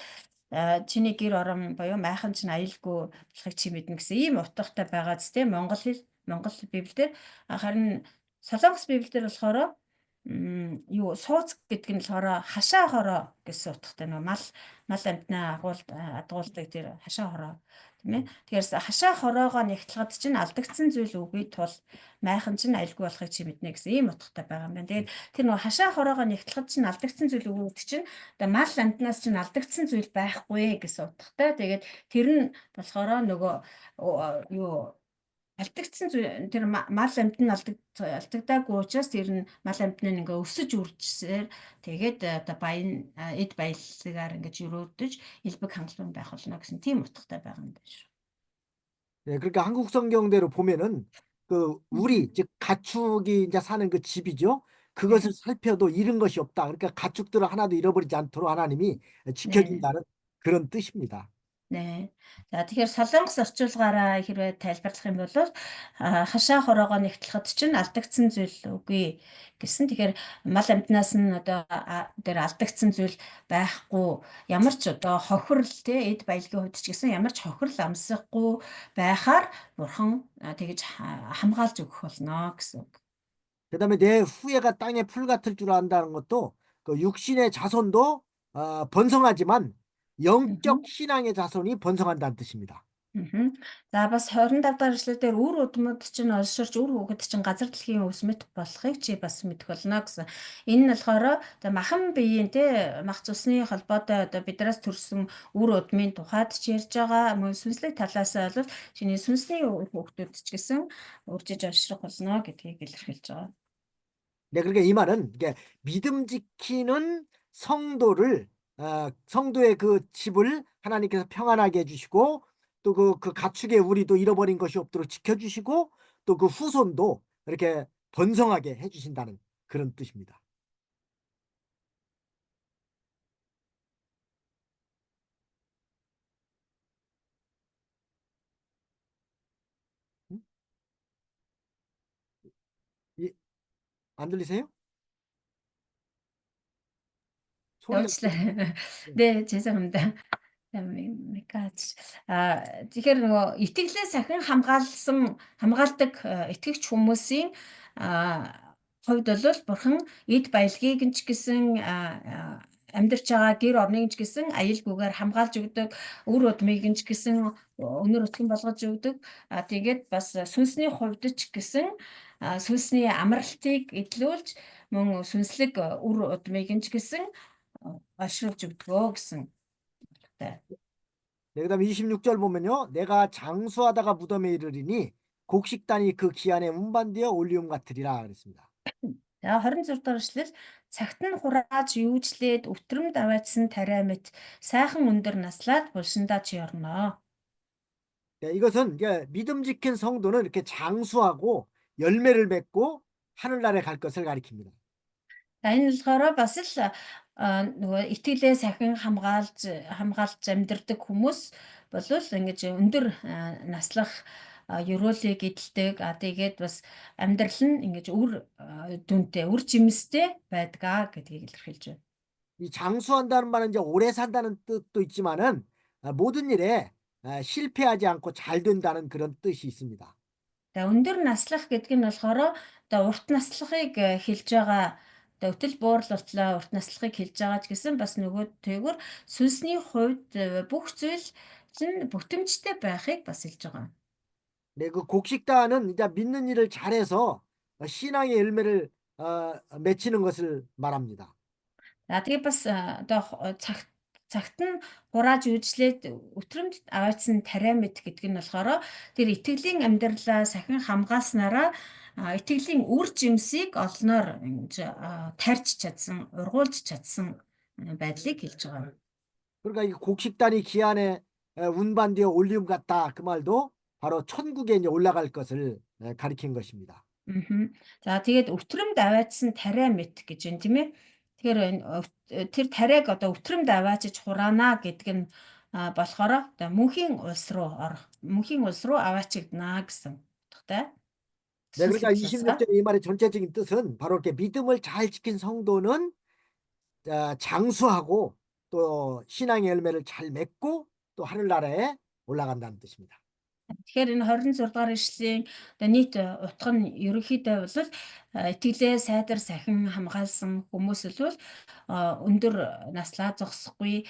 чиний гэр орон буюу майхан чинь аюулгүй болохыг чи мэднэ гэсэн ийм утгатай байгаа зү тийм Монгол Библиэлд харин Солонгос Библиэлд болохоор юу сууц гэдэг нь болохоор хашаа хороо гэсэн утгатай нөө мал амтнаа адгуулдаг тэр хашаа хороо тийм ээ. Тэгэхээр хашаа хороогоо нэгтлэхэд чинь алдагдсан зүйл үгүй тул майхан чинь аюулгүй болохыг чи мэднэ гэсэн ийм утгатай байгаа юм байна. Тэгээд тэр нөө хашаа хороогоо нэгтлэхэд чинь алдагдсан зүйл үгүй гэдэг чинь одоо мал амтнаас чинь алдагдсан зүйл байхгүй гэсэн утгатай. Тэгээд тэр нь болохоор нөгөө юу алдагдсан зүйл тэр мал амьд нь алдагдаагүй учраас тэр нь мал амьд нь ингээ өсөж үржсээр тэгээд одоо баян эд баялагаар ингэж өрөөдөж элбэг хангалуун байх болно гэсэн тийм утгатай байгаа юм байна шүү. 네, 그러니까 한국 성경대로 보면은 그 우리 즉 가축이 이제 사는 그 집이죠. 그것을 살펴도 잃은 것이 없다. 그러니까 가축들을 하나도 잃어버리지 않도록 하나님이 네. 지켜준다는 그런 뜻입니다. 네. За тэгэхээр солонгос орчуулгаараа хэрвээ тайлбарлах юм бол хашаа хороогоо нэгтлэхэд чинь алдагдсан зүйл үгүй гэсэн. Тэгэхээр мал амьтнаас нь одоо дээр алдагдсан зүйл байхгүй. Ямар ч одоо хохирол те эд баялагын хувьд ч гэсэн ямар ч хохирол амсахгүй байхаар бурхан тэгэж хамгаалж өгөх болно гэсэн үг. 그다음에 내 후예가 땅의 풀 같을 줄 안다는 것도 그 육신의 자손도 번성하지만 영적 신앙의 자손이 번성한다는 뜻입니다. За бас 25 дахь эшлэлдэр үр удмууд чинь олширч үр хүүхэд чинь газар дэлхийн өвс мэт болохыг чи бас мэдэх болно гэсэн. Энэ нь болохоор одоо махан биеийн те мах цусны холбоотой одоо бидраас төрсэн үр удмын тухайд ч ярьж байгаа. Мөн сүнслэг талаас нь бол чиний сүнсний хүүхдүүд ч гэсэн үржиж олшрох болно гэдгийг илэрхийлж байгаа. 네, 그러니까 이 말은 이게 믿음 지키는 성도를 성도의 그 집을 하나님께서 평안하게 해주시고 또 그 가축의 우리도 잃어버린 것이 없도록 지켜주시고 또 그 후손도 이렇게 번성하게 해주신다는 그런 뜻입니다. 안 들리세요? 소리가 네, 죄송합니다. Тэгэхээр нөгөө итгэлээс ахин хамгаалдаг итгэгч хүмүүсийн хувьд бол бурхан эд баялагийг нь ч гэсэн амьдарч байгаа гэр орныг ч гэсэн аюулгүйгээр хамгаалж өгдөг, үр удмыг нь ч гэсэн өнөр өтгөн болгож өгдөг. Тэгээд бас сүнсний хувьд ч гэсэн сүнсний амралтыг эдлүүлж мөн сүнслэг үр удмыг нь ч гэсэн олшруулж өгдгөө гэсэн. 네, 그다음에 26절 보면요. 내가 장수하다가 무덤에 이르리니 곡식단이 그 기한에 운반되어 올리움 같으리라 그랬습니다. За 26 дахь эшлэл цагт нь хурааж юужлээд өвтрөмд аваадсан тариа мэт сайхан өндөр наслаад булшиндаа чи орно. 네, 이것은 이제 믿음 지킨 성도는 이렇게 장수하고 열매를 맺고 하늘나라에 갈 것을 가리킵니다. За энэ болохоор бас л нөгөө итгэлээ сахин хамгаалж амьдардаг хүмүүс болвол ингэж өндөр наслах ёроолыг эдэлдэг. Тэгээд бас амьдрал нь ингэж үр дүнтэй, үр жимстэй байдгаа гэдгийг илэрхийлж байна. 이 장수한다는 말은 이제 오래 산다는 뜻도 있지만은 모든 일에 실패하지 않고 잘 된다는 그런 뜻이 있습니다. За өндөр наслах гэдэг нь болохоор одоо урт наслахыг хэлж байгаа. Одоо өтөл буурлалтлаа урт наслахыг хэлж байгаа ч гэсэн бас нөгөө тэгвэр сүнсний хувьд бүх зүйл чинь бүтэмжтэй байхыг бас хэлж байгаа. 네, 그 곡식단은 이제 믿는 일을 잘해서 신앙의 열매를 맺히는 것을 말합니다. За тэгээ бас одоо цагт нь хурааж үйлчлээд өтрөмд аваадсан тариа мэт гэдэг нь болохоор тэр итгэлийн амьдралаа сахин хамгаалснараа итгэлийн үр жимсийг олноор тарьж чадсан, ургуулж чадсан байдлыг хэлж байгаа. 그러니까 이 곡식단이 기한에 운반되어 올리움 같다. 그 말도 바로 천국에 이제 올라갈 것을 가리킨 것입니다. За тэгээд өтрөмд аваадсан тариа мэт гэж байна тийм ээ. Тэгэхээр тэр тариаг одоо өтрөмд аваачиж хураана гэдэг нь болохоор одоо мөнхийн улс руу аваачигдана гэсэн утгатай. 네, 그러니까 26절의 이 말의 전체적인 뜻은 바로 이렇게 믿음을 잘 지킨 성도는 장수하고 또 신앙의 열매를 잘 맺고 또 하늘나라에 올라간다는 뜻입니다. Тэгэхээр энэ 26 дугаар ишлэлийн одоо нийт утга нь ерөнхийдөө бол итгэлээ сайдар сахин хамгаалсан хүмүүс бол өндөр наслаа зогсохгүй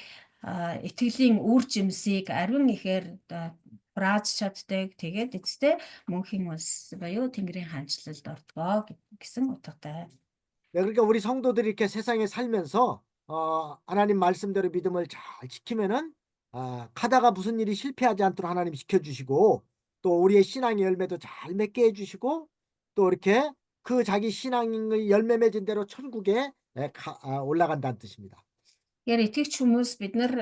итгэлийн үр жимсийг ариун ихээр хурааж чаддаг. Тэгээд эцэстээ мөнхийн улс буюу Тэнгэрийн хаанчлалд ордгоо гэсэн утгатай. 네, 그러니까 우리 성도들이 이렇게 세상에 살면서 하나님 말씀대로 믿음을 잘 지키면은 가다가 무슨 일이 실패하지 않도록 하나님 지켜주시고 또 우리의 신앙의 열매도 잘 맺게 해주시고 또 이렇게 그 자기 신앙을 열매 맺은 대로 천국에 올라간다는 뜻입니다. Тэгэхээр итгэгч хүмүүс бид нар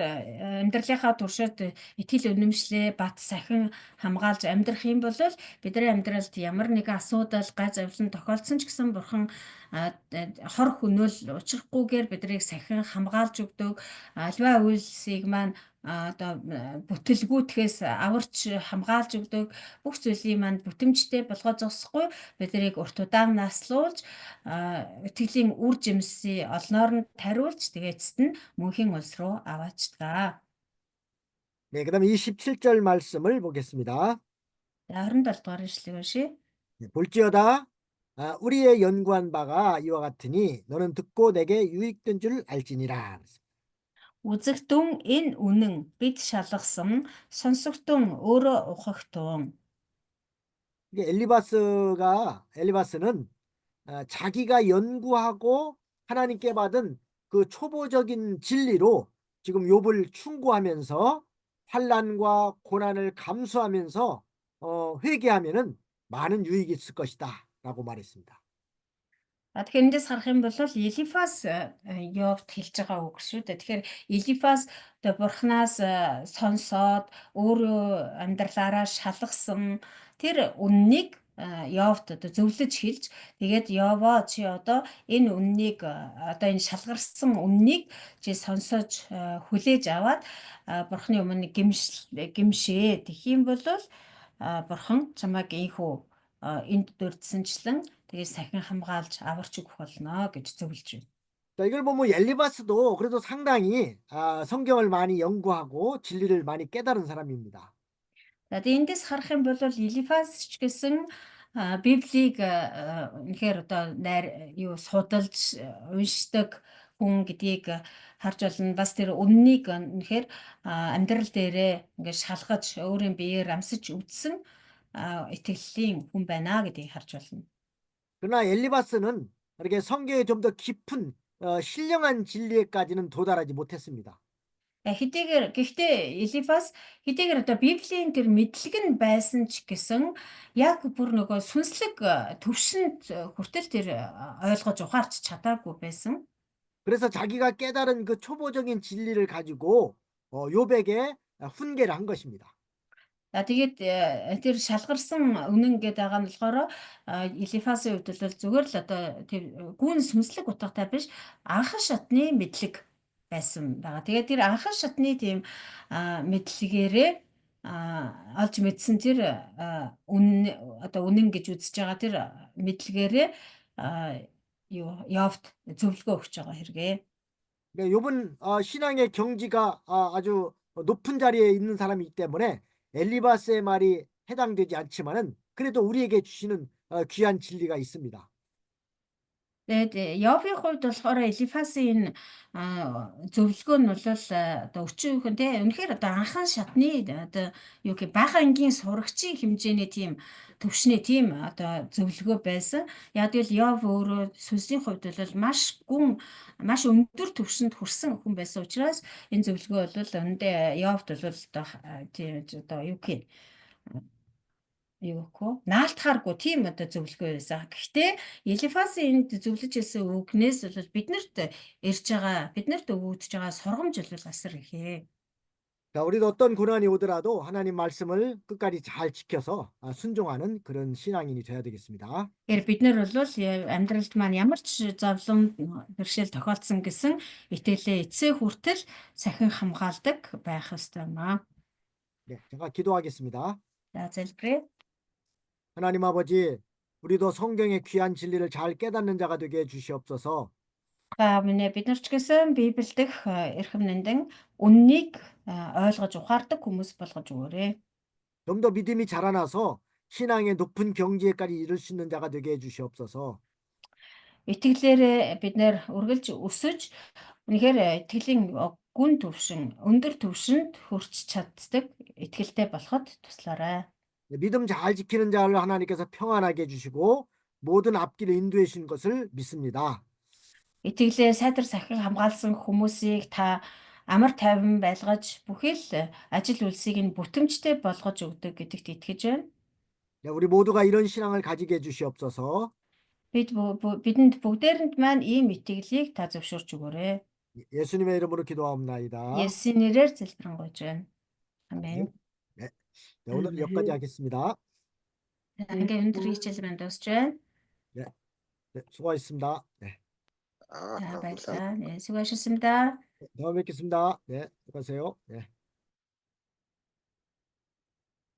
амьдралынхаа туршид итгэл үнэмшлээ бат сахин хамгаалж амьдрах юм бол бидний амьдралд ямар нэгэн асуудал гай завлан тохиолдсон ч гэсэн бурхан хор хөнөөл учрахгүйгээр биднийг сахин хамгаалж өгдөг. Аливаа үйлсийг маань одоо бүтэлгүүтгээс аварч хамгаалж өгдөг. Бүх зүйлийг маань бүтэмжтэй болгож зогсохгүй биднийг урт удаан наслуулж итгэлийн үр жимсээ олноор нь тариулж тэгээд эцэст нь мөнхийн улс руу аваачдаг. 네, 그다음에 27절 말씀을 보겠습니다. 27 дугаар ишлэг уншия. 볼지어다 우리의 연구한 바가 이와 같으니 너는 듣고 내게 유익된 줄 알지니라. Үзэгтэн энэ үнэн бид шалгасан сонсогтэн өөрөө ухагтун. 이게 엘리바스는 자기가 연구하고 하나님께 받은 그 초보적인 진리로 지금 욥을 충고하면서 환난과 고난을 감수하면서 회개하면은 많은 유익이 있을 것이다라고 말했습니다. Тэгэхээр эндээс харах юм бол Элифаз Йовд хэлж байгаа үг шүү дээ. Тэгэхээр Элифаз одоо бурхнаас сонсоод өөрөө амьдралаараа шалгасан тэр үннийг Йовд одоо зөвлөж хэлж тэгээд Йовоо чи одоо энэ үннийг одоо энэ шалгарсан үннийг чи сонсож хүлээж аваад бурхны өмнө гимшээ. Тэгэх юм бол бурхан чамайг ийхүү энд дурдсанчлан тэгээд сахин хамгаалж аварч өгөх болно гэж зөвлөж байна. 자, 이걸 보면 엘리바스도 그래도 상당히 성경을 많이 연구하고 진리를 많이 깨달은 사람입니다. За тэгээд эндээс харах юм бол Элифаз ч гэсэн Библийг үнэхээр одоо судалж уншдаг хүн гэдгийг харж болно. Бас тэр үннийг үнэхээр амьдрал дээрээ ингээд шалгаж өөрийн биеэр амсаж үзсэн итгэлийн хүн байна гэдгийг харж болно. 그러나 엘리바스는 이렇게 성경에 좀 더 깊은 신령한 진리에까지는 도달하지 못했습니다. Гэхдээ Элифаз хэдийгээр одоо Библийн тэр мэдлэг нь байсан ч гэсэн яг бүр нөгөө сүнслэг төвшөнд хүртэл тэр ойлгож ухаарч чадаагүй байсан. 그래서 자기가 깨달은 그 초보적인 진리를 가지고 욥에게 훈계를 한 것입니다. Тэгээд тэр шалгарсан үнэн гэдэг байгаа нь болохоор Элифазын хувьд бол зүгээр л одоо тэр гүн сүнслэг утгатай биш анхан шатны мэдлэг байсан байгаа. Тэгээд тэр анхан шатны тийм мэдлэгээрээ олж мэдсэн тэр үнэн гэж үзэж байгаа тэр мэдлэгээрээ Йовд зөвлөгөө өгч байгаа хэрэгээ. 욥은 신앙의 경지가 아주 높은 자리에 있는 사람이기 때문에 엘리바스의 말이 해당되지 않지만은 그래도 우리에게 주시는 귀한 진리가 있습니다. Тэгээд Йовын хувьд болохоор Элифазын зөвлөгөө нь бол одоо өчүүхэн те үнэхээр одоо анхан шатны одоо юу гэх бага ангийн сурагчийн хэмжээний тийм төвшний тийм одоо зөвлөгөө байсан. Яг л Йов өөрөө сүнсийн хувьд бол маш өндөр төвшөнд хүрсэн хүн байсан учраас энэ зөвлөгөө бол өндөө Йовд бол одоо юу гэх наалтахааргүй тийм одоо зөвлөгөө байсан. Гэхдээ Элифазын энд зөвлөж хэлсэн үгнээс бол биднэрт өгөгдөж байгаа сургамж бол асар ихээ. 자, 우리도 어떤 고난이 오더라도 하나님 말씀을 끝까지 잘 지켜서 순종하는 그런 신앙인이 되어야 되겠습니다. Тэгэхээр бид нар бол амьдралд маань ямар ч зовлон бэрхшээл тохиолдсон гэсэн итгэлээ эцсээ хүртэл сахин хамгаалдаг байх ёстой юм аа. 네, 제가 기도하겠습니다. За залбирая. 하나님 아버지, 우리도 성경의 귀한 진리를 잘 깨닫는 자가 되게 해 주시옵소서. Минь бид нар ч гэсэн Библиэл дэх эрхэм нандин үннийг ойлгож ухаардаг хүмүүс болгож өгөөрэй. 좀 더 믿음이 자라나서 신앙의 높은 경지에까지 이를 수 있는 자가 되게 해주시옵소서. Итгэлээрээ бид нэр үргэлж өсөж үнэхээр итгэлийн гүн түвшин, өндөр түвшинд хүрч чаддаг итгэлтэй болоход туслаарай. 믿음 잘 지키는 자를 하나님께서 평안하게 해주시고 모든 앞길을 인도해 주신 것을 믿습니다. Итгэлээ сайдар сахин хамгаалсан хүмүүсийг та амар тайван байлгаж бүхий л ажил үйлсийг нь бүтэмжтэй болгож өгдөг гэдэгт итгэж байна. 우리 모두가 이런 신앙을 가지게 해주시옵소서. Бидэнд бүгдээрэнд маань ийм итгэлийг та зөвшөөрч өгөөрэй. 예수님의 이름으로 기도하옵나이다. Есүсийн нэрээр залбирanгуйж байна. Амен. 네. 네, 오늘 여기까지 하겠습니다. Ингээ өндөр хичээл маань дуусч байна. 네, 네, 수고하셨습니다. 네, За баярлалаа. 수고하셨습니다. 다음에 뵙겠습니다. 네, 수고하세요. 네.